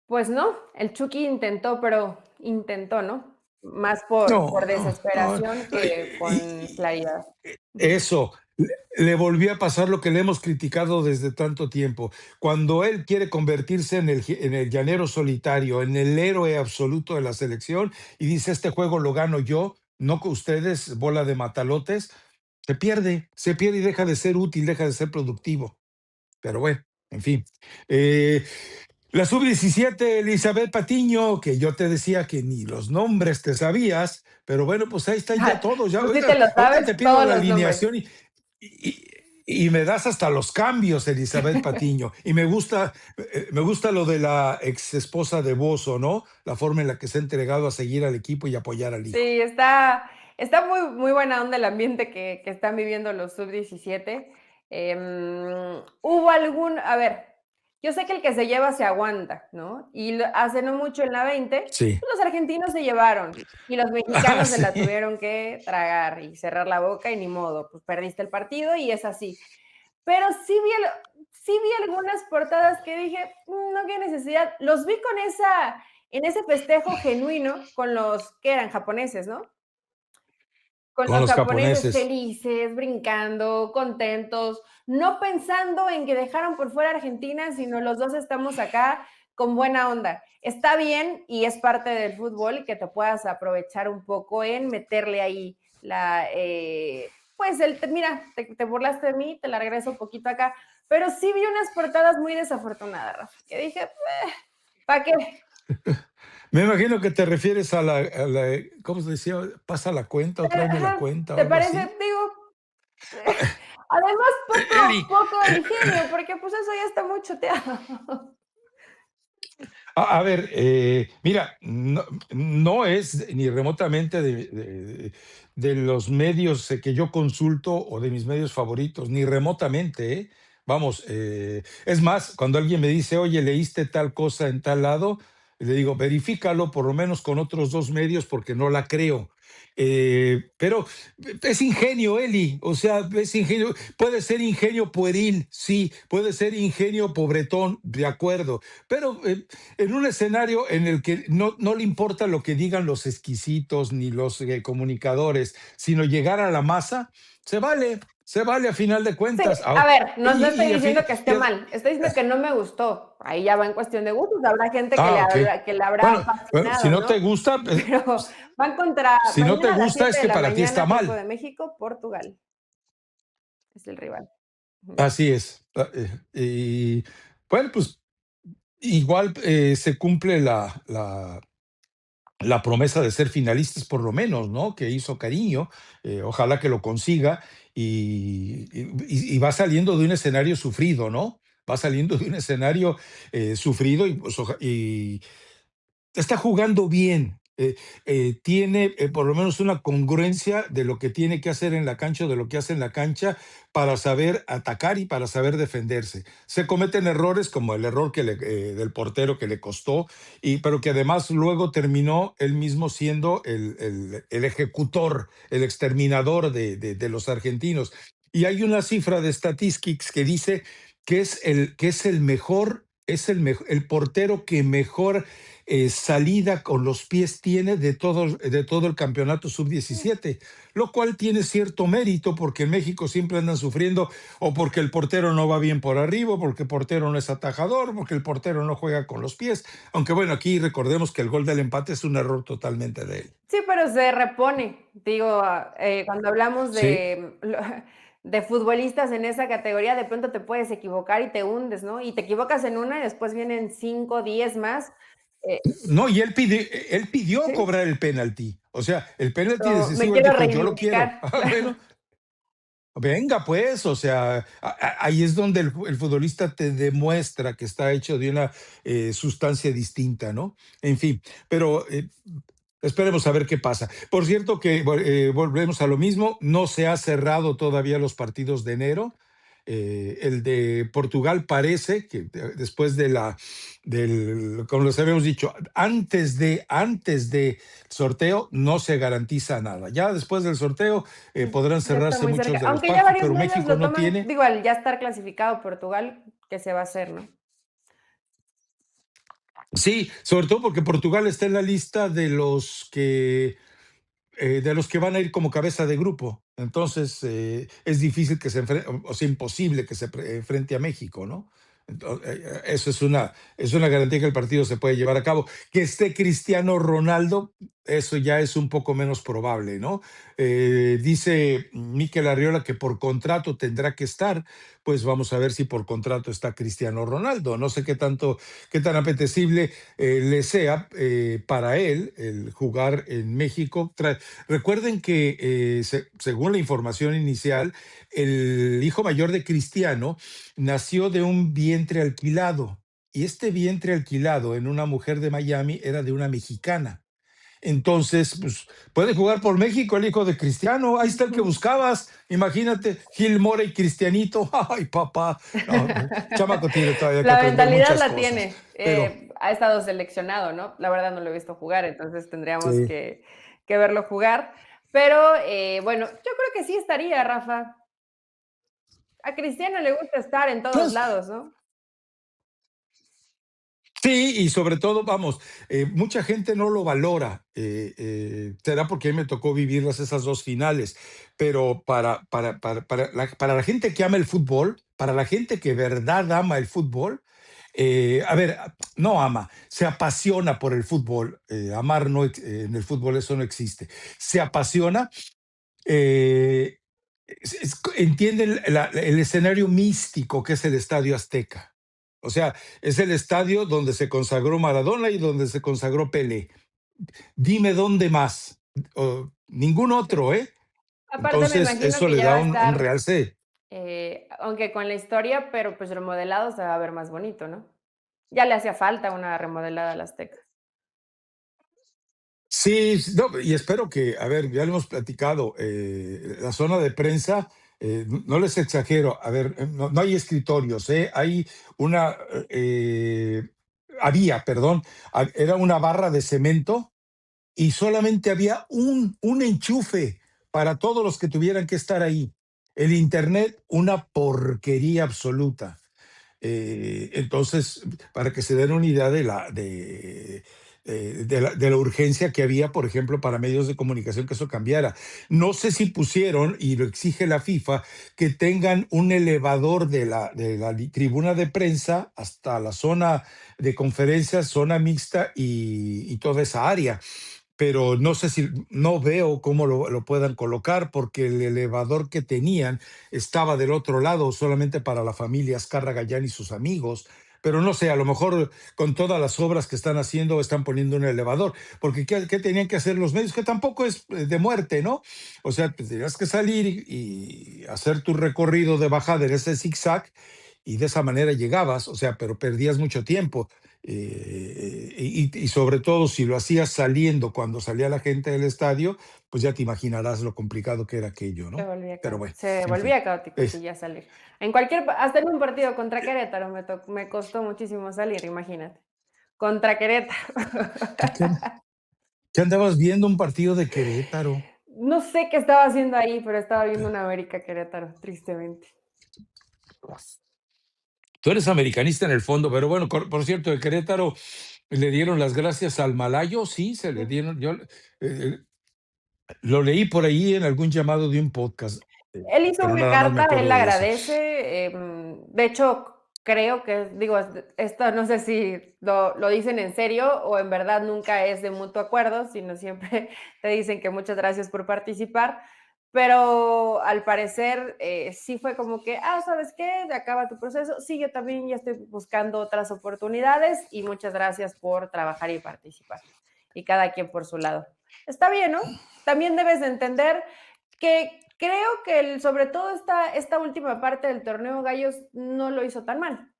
Pues no, el Chucky intentó, pero intentó, ¿no? Más No, por no, no. desesperación que con claridad. Eso, le volvió a pasar lo que le hemos criticado desde tanto tiempo. Cuando él quiere convertirse en el llanero solitario, en el héroe absoluto de la selección, y dice, este juego lo gano yo, no con ustedes, bola de matalotes, se pierde y deja de ser útil, deja de ser productivo. Pero bueno, en fin. Eh, la sub-17, Elizabeth Patiño, que yo te decía que ni los nombres te sabías, pero bueno, pues ahí están ya todos. Ya Tú sí te lo ahorita sabes, te pido todos la los nombres. alineación y, y me das hasta los cambios, Elizabeth Patiño. Y me gusta lo de la ex esposa de Bozo, ¿no? La forma en la que se ha entregado a seguir al equipo y apoyar al hijo. Sí, está muy buena onda el ambiente que están viviendo los sub-17. Hubo a ver, yo sé que el que se lleva se aguanta, ¿no? Y hace no mucho en la 20, Sí. pues los argentinos se llevaron y los Ah, mexicanos se la sí. tuvieron que tragar y cerrar la boca y ni modo, pues perdiste el partido y es así. Pero sí vi algunas portadas que dije, no, qué necesidad. Los vi en ese festejo genuino con los que eran japoneses, ¿no? Con Con los los japoneses japoneses. felices, brincando, contentos, no pensando en que dejaron por fuera a Argentina, sino los dos estamos acá con buena onda. Está bien y es parte del fútbol que te puedas aprovechar un poco en meterle ahí mira, te burlaste de mí, te la regreso un poquito acá, pero sí vi unas portadas muy desafortunadas, Rafa, que dije, ¿para qué? Me imagino que te refieres ¿cómo se decía? Pasa la cuenta o tráeme la Ajá, cuenta o ¿te algo parece? así. Digo, Ah, además Eli, poco ingenio, porque pues eso ya está muy choteado. a ver, mira, no, no es ni remotamente de los medios que yo consulto o de mis medios favoritos, ni remotamente, ¿eh? Vamos, es más, cuando alguien me dice, oye, leíste tal cosa en tal lado, le digo, verifícalo por lo menos con otros dos medios porque no la creo. Pero es ingenio, Eli, o sea, es ingenio, puede ser ingenio pueril, sí, puede ser ingenio pobretón, de acuerdo, pero en un escenario en el que no le importa lo que digan los exquisitos ni los comunicadores, sino llegar a la masa, se vale a final de Sí, cuentas. a Ahora, ver, no estoy y a fin- diciendo que esté mal, estoy diciendo que no me gustó. Ahí ya va en cuestión de gustos, habrá gente ok. que le habrá Bueno, si fascinado, no te ¿no? gusta, Pero van contra, si no te mañana a las gusta 7 es de que la para ti está mañana, tiempo mal. de México, Portugal es el rival. Ujú. Así es. Y bueno, pues igual se cumple la promesa de ser finalistas por lo menos, ¿no? Que hizo Cariño, ojalá que lo consiga y va saliendo de un escenario sufrido, ¿no? Va saliendo de un escenario sufrido y, pues, y está jugando bien. Tiene por lo menos una congruencia de lo que tiene que hacer en la cancha o de lo que hace en la cancha para saber atacar y para saber defenderse. Se cometen errores como el error del portero que le costó, pero que además luego terminó él mismo siendo el ejecutor, el exterminador de los argentinos. Y hay una cifra de Statistics que dice que es el mejor, el portero que mejor salida con los pies tiene de todo el campeonato sub-17, lo cual tiene cierto mérito porque en México siempre andan sufriendo o porque el portero no va bien por arriba, o porque el portero no es atajador, porque el portero no juega con los pies. Aunque bueno, aquí recordemos que el gol del empate es un error totalmente de él. Sí, pero se repone. Digo, cuando hablamos Sí. de futbolistas en esa categoría, de pronto te puedes equivocar y te hundes, ¿no? Y te equivocas en una y después vienen 5, 10 más. Eh, No, y él pidió sí, cobrar el penalti. O sea, el penalti pero me decisivo, él quiero dijo, yo lo quiero. reivindicar, Ah, claro. bueno, venga, pues, o sea, ahí es donde el futbolista te demuestra que está hecho de una sustancia distinta, ¿no? En fin, pero esperemos a ver qué pasa. Por cierto, que volvemos a lo mismo, no se ha cerrado todavía los partidos de enero. El de Portugal parece que después como les habíamos dicho, antes de sorteo no se garantiza nada. Ya después del sorteo podrán Ya está cerrarse muy muchos cerca. de los Aunque ya pactos, varios pero medios México lo no toman, tiene. digo, al ya estar clasificado Portugal, que se va a hacer, ¿no? Sí, sobre todo porque Portugal está en la lista de los que van a ir como cabeza de grupo. Entonces, es difícil que se enfrente, o sea, imposible que se enfrente a México, ¿no? Eso es una garantía que el partido se puede llevar a cabo. Que esté Cristiano Ronaldo, eso ya es un poco menos probable, ¿no? Dice Mikel Arriola que por contrato tendrá que estar, pues vamos a ver si por contrato está Cristiano Ronaldo. No sé qué tan apetecible le sea para él el jugar en México. Recuerden que, según la información inicial, el hijo mayor de Cristiano nació de un vientre alquilado. Y este vientre alquilado en una mujer de Miami era de una mexicana. Entonces, pues, puede jugar por México el hijo de Cristiano. Ahí está el que buscabas. Imagínate, Gil Mora y Cristianito. Ay, papá. No, chamaco tiene todavía que La aprender mentalidad muchas la cosas. tiene. Pero Ha estado seleccionado, ¿no? La verdad no lo he visto jugar, entonces tendríamos sí. que verlo jugar. Pero bueno, yo creo que sí estaría, Rafa. A Cristiano le gusta estar en todos Pues lados, ¿no? sí, y sobre todo, vamos, mucha gente no lo valora. Será porque a mí me tocó vivirlas esas dos finales, pero para la gente que ama el fútbol, para la gente que de verdad ama el fútbol, a ver, no ama, se apasiona por el fútbol. Amar no, en el fútbol eso no existe. Se apasiona, eh, entienden el escenario místico que es el Estadio Azteca. O sea, es el estadio donde se consagró Maradona y donde se consagró Pelé. Dime dónde más. Ningún Sí. otro, ¿eh? Aparte me Entonces, imagino eso que le ya da va a un estar, realce. aunque con la historia, pero pues remodelado se va a ver más bonito, ¿no? Ya le hacía falta una remodelada al Azteca. Sí, sí, no, y espero que, a ver, ya lo hemos platicado, la zona de prensa, no les exagero, a ver, no hay escritorios, hay una, había, perdón, era una barra de cemento y solamente había un enchufe para todos los que tuvieran que estar ahí. El internet, una porquería absoluta. Entonces, para que se den una idea de la urgencia que había, por ejemplo, para medios de comunicación que eso cambiara. No sé si pusieron, y lo exige la FIFA, que tengan un elevador de la tribuna de prensa hasta la zona de conferencias, zona mixta y toda esa área, pero no sé si, no veo cómo lo puedan colocar porque el elevador que tenían estaba del otro lado solamente para la familia Azcárraga Gallán y sus amigos. Pero no sé, a lo mejor con todas las obras que están haciendo están poniendo un elevador, porque ¿qué tenían que hacer los medios? Que tampoco es de muerte, ¿no? O sea, pues tenías que salir y hacer tu recorrido de bajada en ese zigzag y de esa manera llegabas, o sea, pero perdías mucho tiempo. Y sobre todo si lo hacías saliendo cuando salía la gente del estadio, pues ya te imaginarás lo complicado que era aquello, ¿no? Pero bueno, Se en fin. volvía caótico, sí, Es, ya salir. Hasta en un partido contra Querétaro me costó muchísimo salir, imagínate. Contra Querétaro. ¿Tú qué andabas viendo un partido de Querétaro? No sé qué estaba haciendo ahí, pero estaba viendo una América Querétaro, tristemente. Tú eres americanista en el fondo, pero bueno, por cierto, de Querétaro, Le dieron las gracias al malayo, sí, se le dieron. Yo eh, lo leí por ahí en algún llamado de un podcast, Él hizo pero una nada más me carta, él acuerdo de eso. agradece, de hecho, creo que, digo, esto no sé si lo dicen en serio o en verdad nunca es de mutuo acuerdo, sino siempre te dicen que muchas gracias por participar, pero al parecer sí fue como que, ¿sabes qué? Acaba tu proceso, sí, yo también ya estoy buscando otras oportunidades y muchas gracias por trabajar y participar. Y cada quien por su lado. Está bien, ¿no? También debes de entender que creo que sobre todo esta última parte del torneo Gallos no lo hizo tan mal.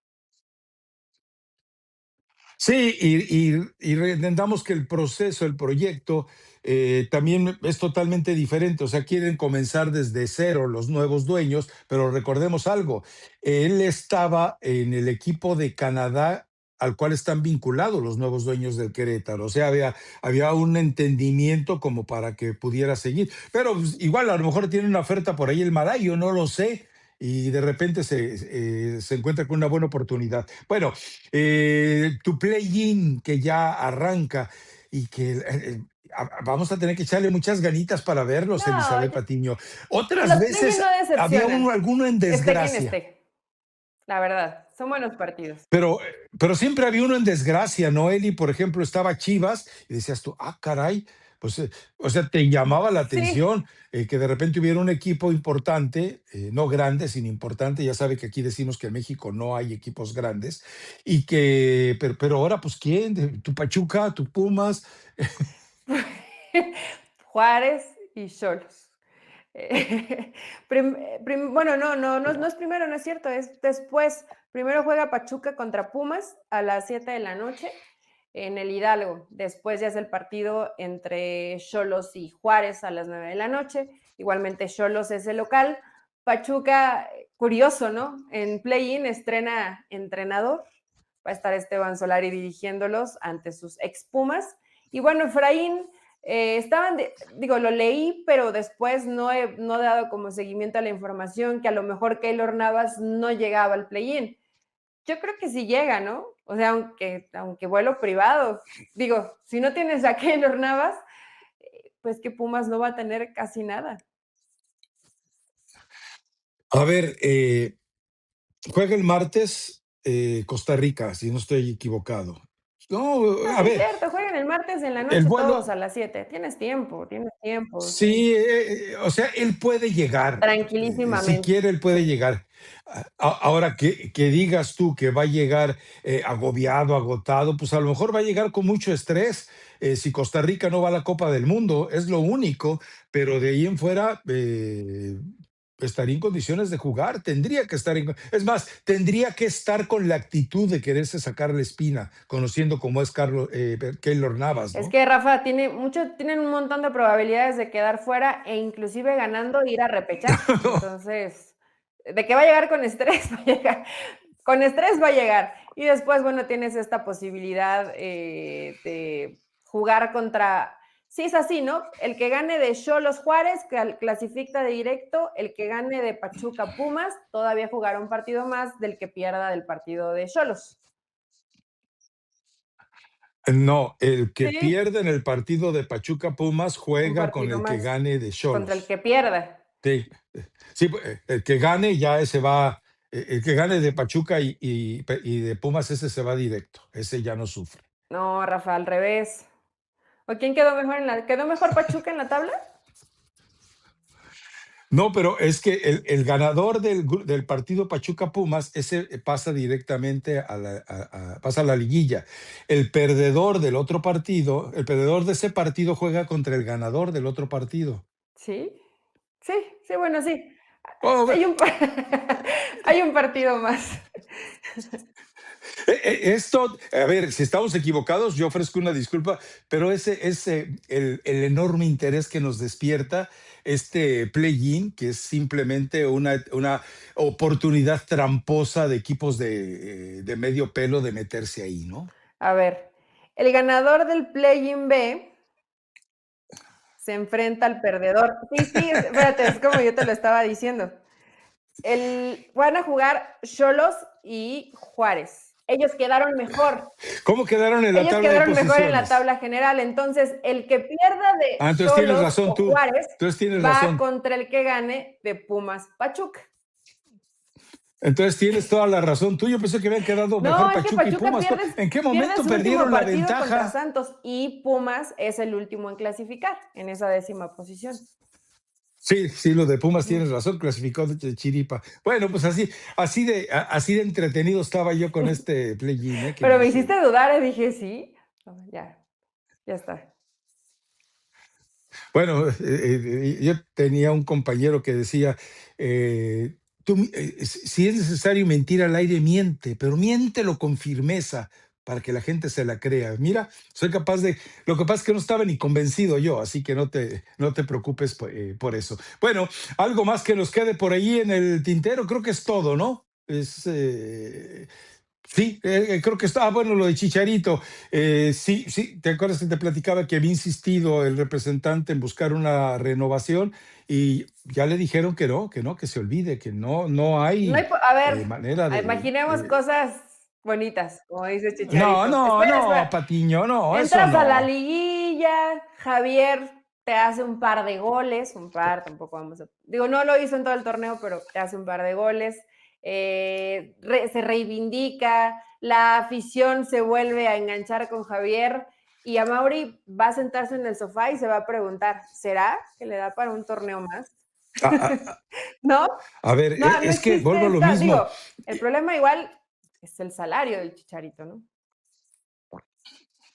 Sí, entendamos que el proceso, el proyecto, también es totalmente diferente. O sea, quieren comenzar desde cero los nuevos dueños, pero recordemos algo, él estaba en el equipo de Canadá al cual están vinculados los nuevos dueños del Querétaro. O sea, había un entendimiento como para que pudiera seguir. Pero pues, igual a lo mejor tiene una oferta por ahí el Malayo, no lo sé. Y de repente se encuentra con una buena oportunidad. Bueno, tu play-in que ya arranca y que vamos a tener que echarle muchas ganitas para verlos, No, Elizabeth Patiño. Otras los play-in veces no había decepcionan, alguno en esté quien desgracia, esté, la verdad, son buenos partidos. pero siempre había uno en desgracia, ¿no, Eli? Por ejemplo, estaba Chivas y decías tú, caray, pues, o sea, te llamaba la Sí, atención que de repente hubiera un equipo importante, no grande, sino importante, ya sabe que aquí decimos que en México no hay equipos grandes, pero ahora, pues, ¿quién? ¿Tu Pachuca, tu Pumas? Juárez y Xolos. Bueno, no es primero, no es cierto, es después. Primero juega Pachuca contra Pumas a las 7 de la noche en el Hidalgo. Después ya es el partido entre Xolos y Juárez a las 9 de la noche. Igualmente Xolos es el local. Pachuca, curioso, ¿no? En play-in estrena entrenador. Va a estar Esteban Solari dirigiéndolos ante sus ex Pumas. Y bueno, Efraín, digo, lo leí, pero después no he dado como seguimiento a la información que a lo mejor Keylor Navas no llegaba al play-in. Yo creo que sí llega, ¿no? O sea, aunque vuelo privado. Digo, si no tienes a Keylor Navas, pues que Pumas no va a tener casi nada. A ver, juega el martes Costa Rica, si no estoy equivocado. No, Ah, a sí, es ver, cierto, juegan el martes en la el noche todos vuelo, a las 7. Tienes tiempo, sí. sí, o sea, él puede llegar. Si Tranquilísimamente, quiere, él puede sí. llegar. Ahora que digas tú que va a llegar agobiado, agotado, pues a lo mejor va a llegar con mucho estrés. Si Costa Rica no va a la Copa del Mundo, es lo único, pero de ahí en fuera estaría en condiciones de jugar, tendría que estar es más, tendría que estar con la actitud de quererse sacar la espina, conociendo cómo es Keylor Navas, Es ¿no? que Rafa tienen un montón de probabilidades de quedar fuera e inclusive ganando ir a repechaje. Entonces, de que va a llegar con estrés, va a llegar. Con estrés va a llegar. Y después, bueno, tienes esta posibilidad de jugar contra. Sí, es así, ¿no? El que gane de Xolos Juárez clasifica de directo, el que gane de Pachuca Pumas todavía jugará un partido más del que pierda del partido de Xolos. No, el que Sí, pierde en el partido de Pachuca Pumas un juega con partido el que más gane de contra el Xolos. que pierda. Sí, sí, el que gane ya ese va, el que gane de Pachuca y de Pumas, ese se va directo, ese ya no sufre. No, Rafa, al revés. ¿O quién quedó mejor quedó mejor Pachuca en la tabla? No, pero es que el ganador del partido Pachuca Pumas, ese pasa directamente pasa a la liguilla. El perdedor del otro partido, el perdedor de ese partido juega contra el ganador del otro partido. Sí, sí, sí, bueno, sí. Oh, Hay un, hay un partido más. Esto, a ver, si estamos equivocados, yo ofrezco una disculpa, pero ese es el enorme interés que nos despierta este play-in, que es simplemente una oportunidad tramposa de equipos de medio pelo de meterse ahí, ¿no? A ver, el ganador del Play-in B se enfrenta al perdedor. Sí, sí, espérate, es como yo te lo estaba diciendo. Van a jugar Cholos y Juárez. ellos quedaron mejor. ¿Cómo quedaron en la Ellos tabla de quedaron mejor en la posiciones? tabla general. Entonces, el que pierda de Entonces tienes Xolos razón o tú. Juárez Entonces tienes va razón. contra el que gane de Pumas Pachuca. Entonces tienes toda la razón tú. Yo pensé que habían quedado No, mejor es que Pachuca y Pachuca Pumas. ¿En qué pierde momento su último perdieron la partido contra ventaja? Santos y Pumas es el último en clasificar en esa 10ª posición. Sí, sí, lo de Pumas tienes razón, clasificó de chiripa. Bueno, pues así de entretenido estaba yo con este play-in, ¿eh? Que Pero me me decían. hiciste dudar y dije, sí, ya, ya está. Bueno, yo tenía un compañero que decía, si es necesario mentir al aire, miente, pero miéntelo con firmeza para que la gente se la crea. Mira, soy capaz de. Lo que pasa es que no estaba ni convencido yo, así que no te preocupes por eso. Bueno, algo más que nos quede por ahí en el tintero, creo que es todo, ¿no? Sí, creo que está. Bueno, lo de Chicharito. Sí, sí, ¿te acuerdas que te platicaba que había insistido el representante en buscar una renovación y ya le dijeron que no, que se olvide, que no No hay, hay a ver, manera de. imaginemos cosas bonitas, como dice No, Chicharito. no, Espera, no, espera. Patiño, no, eso Entras a la no. liguilla, Javier te hace un par de goles, un par, tampoco vamos a. Digo, no lo hizo en todo el torneo, pero te hace un par de goles. Se reivindica, la afición se vuelve a enganchar con Javier y a Mauri va a sentarse en el sofá y se va a preguntar, ¿será que le da para un torneo más? A, a- ¿No? a ver, No, no es que existe vuelvo a lo esta. mismo. Digo, el problema igual es el salario del Chicharito, ¿no?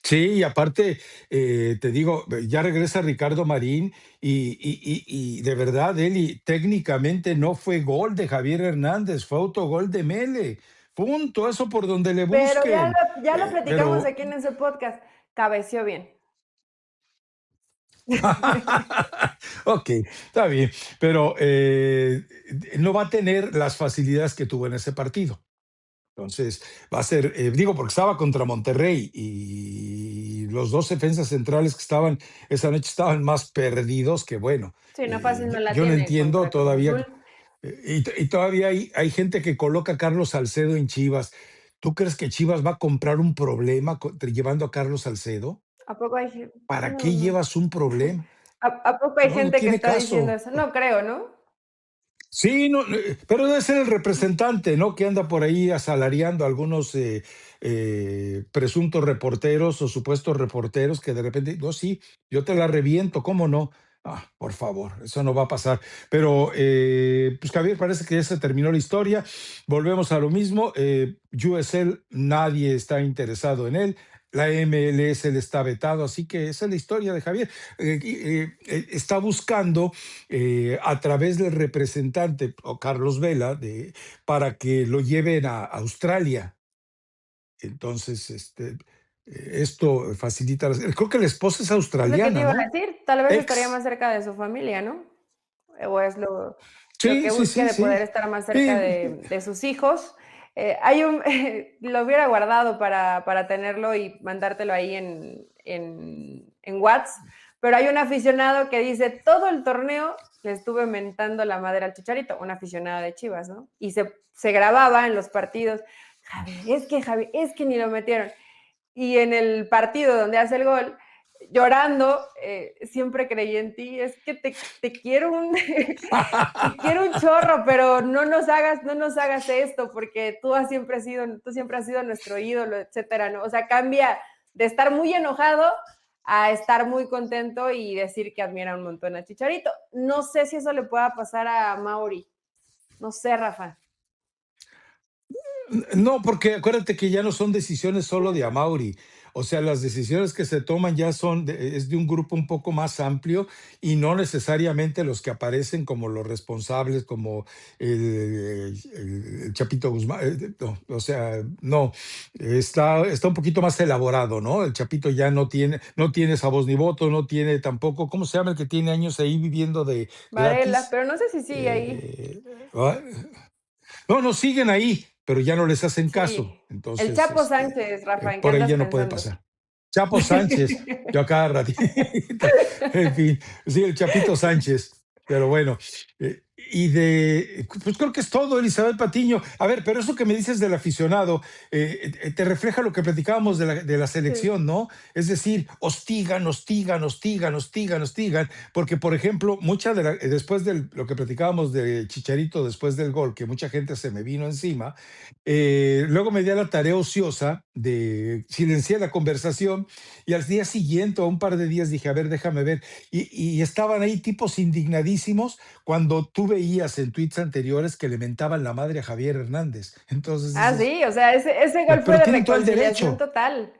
Sí, y aparte, te digo, ya regresa Ricardo Marín y de verdad, Eli, técnicamente no fue gol de Javier Hernández, fue autogol de Mele. Punto, eso por donde le Pero busquen. ya lo platicamos Pero, aquí en ese podcast. Cabeció bien. ok, está bien, pero no va a tener las facilidades que tuvo en ese partido. Entonces, va a ser, digo, porque estaba contra Monterrey y los dos defensas centrales que estaban esa noche estaban más perdidos que bueno. Sí, no fácil no la Yo no tiene entiendo contra Cruz todavía, Azul. y todavía hay gente que coloca a Carlos Salcedo en Chivas. ¿Tú crees que Chivas va a comprar un problema llevando a Carlos Salcedo? ¿A poco hay gente? ¿Para No, qué no. llevas un problema? ¿A poco hay No, no gente que tiene está diciendo caso. eso? No creo, ¿no? Sí, no, pero debe ser el representante, ¿no? Que anda por ahí asalariando a algunos presuntos reporteros o supuestos reporteros que de repente, no, sí, yo te la reviento, ¿cómo no? Ah, por favor, eso no va a pasar. Pero, pues Javier, parece que ya se terminó la historia. Volvemos a lo mismo. USL, nadie está interesado en él. La MLS le está vetado, así que esa es la historia de Javier. Está buscando a través del representante o Carlos Vela para que lo lleven a Australia. Entonces, esto facilita. Creo que la esposa es Es lo que te australiana, iba a ¿no? decir. Tal vez estaría Ex. más cerca de su familia, ¿no? O es lo Sí, que sí, busque sí, de sí. poder estar más cerca Y, de sus hijos. Lo hubiera guardado para tenerlo y mandártelo ahí en WhatsApp, pero hay un aficionado que dice, todo el torneo le estuve mentando la madre al Chicharito, un aficionado de Chivas, ¿no? Y se grababa en los partidos, Javier, es que ni lo metieron. Y en el partido donde hace el gol, llorando, siempre creí en ti, es que te quiero te quiero un chorro, pero no nos hagas esto, porque tú siempre has sido nuestro ídolo, etcétera, ¿no? O sea, cambia de estar muy enojado a estar muy contento y decir que admira un montón a Chicharito. No sé si eso le pueda pasar a Mauri. No sé, Rafa. No, porque acuérdate que ya no son decisiones solo de Amauri. O sea, las decisiones que se toman ya es de un grupo un poco más amplio y no necesariamente los que aparecen como los responsables, como el Chapito Guzmán. No, o sea, no, está un poquito más elaborado, ¿no? El Chapito ya no tiene esa voz ni voto, no tiene tampoco, ¿cómo se llama el que tiene años ahí viviendo de Varela, gratis? pero no sé si sigue ahí. Eh, ah, no, no siguen ahí, pero ya no les hacen caso. Sí. El Entonces, Chapo Sánchez, Rafa, ¿en qué por ahí andas ya no puede pensando? pasar. Chapo Sánchez, yo a cada ratito. En fin, sí, el Chapito Sánchez. Pero bueno, Pues creo que es todo, Elizabeth Patiño. A ver, pero eso que me dices del aficionado, te refleja lo que platicábamos de la Sí. selección, ¿no? Es decir, hostigan, hostigan, hostigan, hostigan, hostigan, porque, por ejemplo, después de lo que platicábamos de Chicharito, después del gol, que mucha gente se me vino encima, luego me di a la tarea ociosa de silenciar la conversación y al día siguiente, o un par de días, dije, a ver, déjame ver. Y estaban ahí tipos indignadísimos cuando tú veías en tweets anteriores que le mentaban la madre a Javier Hernández. Entonces Ah, dices, sí, o sea, ese gol fue pero de tienen todo el reconciliación derecho. total.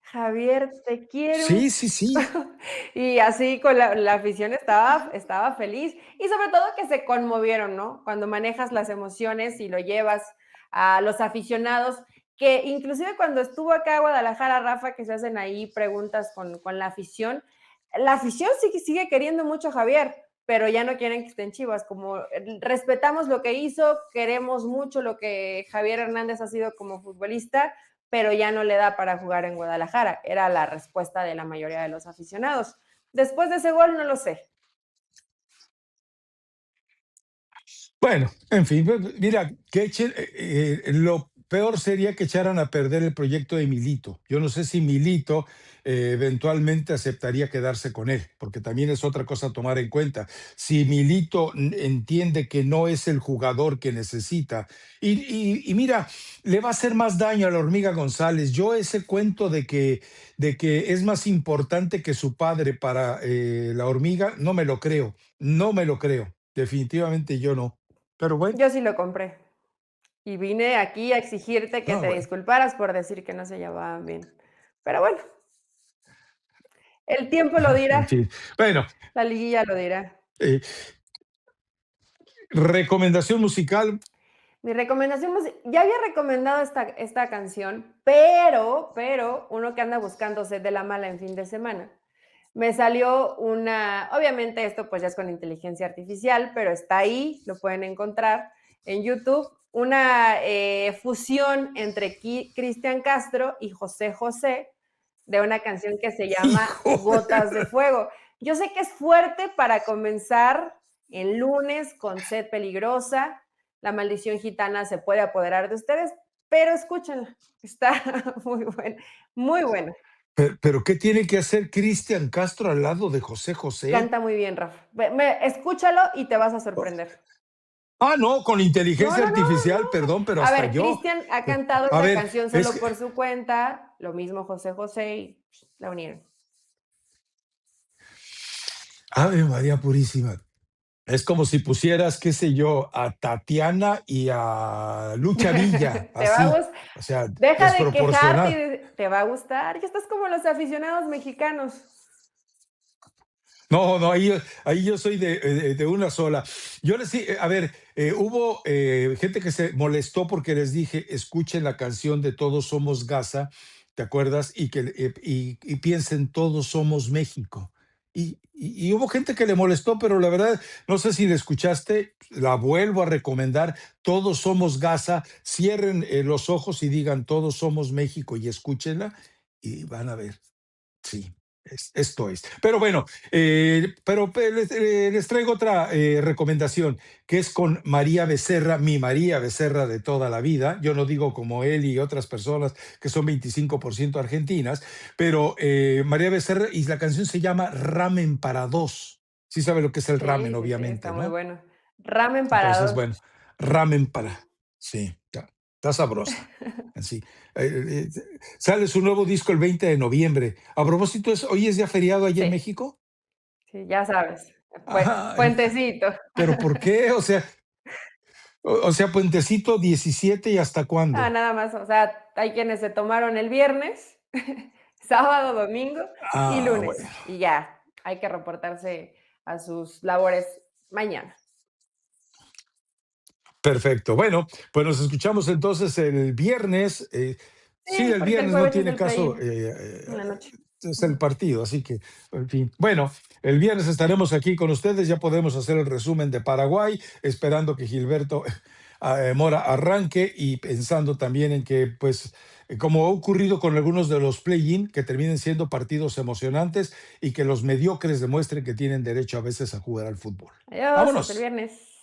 Javier, te quiero un Sí, sí, sí. y así con la afición estaba feliz, y sobre todo que se conmovieron, ¿no? Cuando manejas las emociones y lo llevas a los aficionados, que inclusive cuando estuvo acá a Guadalajara, Rafa, que se hacen ahí preguntas con la afición sigue queriendo mucho a Javier, pero ya no quieren que esté en Chivas, como respetamos lo que hizo, queremos mucho lo que Javier Hernández ha sido como futbolista, pero ya no le da para jugar en Guadalajara. Era la respuesta de la mayoría de los aficionados. Después de ese gol, no lo sé. Bueno, en fin, mira, lo peor sería que echaran a perder el proyecto de Milito. Yo no sé si Milito eventualmente aceptaría quedarse con él, porque también es otra cosa a tomar en cuenta. Si Milito entiende que no es el jugador que necesita, y mira, le va a hacer más daño a la hormiga González. Yo ese cuento de que es más importante que su padre para la hormiga, no me lo creo, no me lo creo. Definitivamente yo no. Pero bueno, Yo sí lo compré. Y vine aquí a exigirte que no, te bueno, disculparas por decir que no se llevaban bien. Pero bueno, el tiempo lo en dirá, fin. Bueno, la liguilla lo dirá. eh, recomendación musical. Mi recomendación, ya había recomendado esta canción, pero uno que anda buscando sed de la mala en fin de semana. Me salió obviamente esto pues ya es con inteligencia artificial, pero está ahí, lo pueden encontrar en YouTube, una fusión entre Cristian Castro y José José de una canción que se llama Hijo, Gotas de Fuego. Yo sé que es fuerte para comenzar el lunes con Sed Peligrosa, la maldición gitana se puede apoderar de ustedes, pero escúchenla, está muy buena, muy buena. pero ¿qué tiene que hacer Cristian Castro al lado de José José? Canta muy bien, Rafa. Escúchalo y te vas a sorprender. No, con No, inteligencia no, no, artificial, no. perdón, pero A hasta ver, yo. Cristian ha cantado A esa ver, canción es solo que, por su cuenta, lo mismo José José y la unieron. Ave María Purísima. Es como si pusieras, qué sé yo, a Tatiana y a Lucha Villa, Te va a así. gustar. O sea, Deja de quejarte desproporcional. te va a gustar. Ya estás como los aficionados mexicanos. No, no, ahí yo soy de una sola. Yo les sí, a ver, hubo gente que se molestó porque les dije, escuchen la canción de Todos Somos Gaza, ¿te acuerdas? Y piensen, Todos Somos México. Y hubo gente que le molestó, pero la verdad, no sé si la escuchaste, la vuelvo a recomendar, Todos Somos Gaza, cierren los ojos y digan, Todos Somos México y escúchenla y van a ver. Sí, esto es. Pero bueno, les traigo otra recomendación, que es con María Becerra, mi María Becerra de toda la vida. Yo no digo como él y otras personas que son 25% argentinas, pero María Becerra, y la canción se llama Ramen para dos. Sí sabe lo que es el ramen, Sí, sí, sí, está obviamente, muy ¿no? bueno. Ramen para Entonces, dos. bueno, ramen para. Sí, está sabrosa. Así. Eh, Sale su nuevo disco el 20 de noviembre. A propósito, ¿hoy es día feriado allá en Sí, México? sí, ya sabes. Ajá, Puentecito. pero ¿por qué? O sea, Puentecito 17 y ¿hasta Ah, cuándo? nada más, o sea, hay quienes se tomaron el viernes, sábado, domingo y Bueno, lunes, y ya, hay que reportarse a sus labores mañana. perfecto. Bueno, pues nos escuchamos entonces el viernes. Sí, Sí, el porque el viernes no jueves es tiene el caso. play-in en la noche. Es el Ujú. partido, así que, en fin. Bueno, el viernes estaremos aquí con ustedes, ya podemos hacer el resumen de Paraguay, esperando que Gilberto Mora arranque y pensando también en que, pues, como ha ocurrido con algunos de los play-in, que terminen siendo partidos emocionantes y que los mediocres demuestren que tienen derecho a veces a jugar al fútbol. Adiós, hasta el Vámonos. viernes.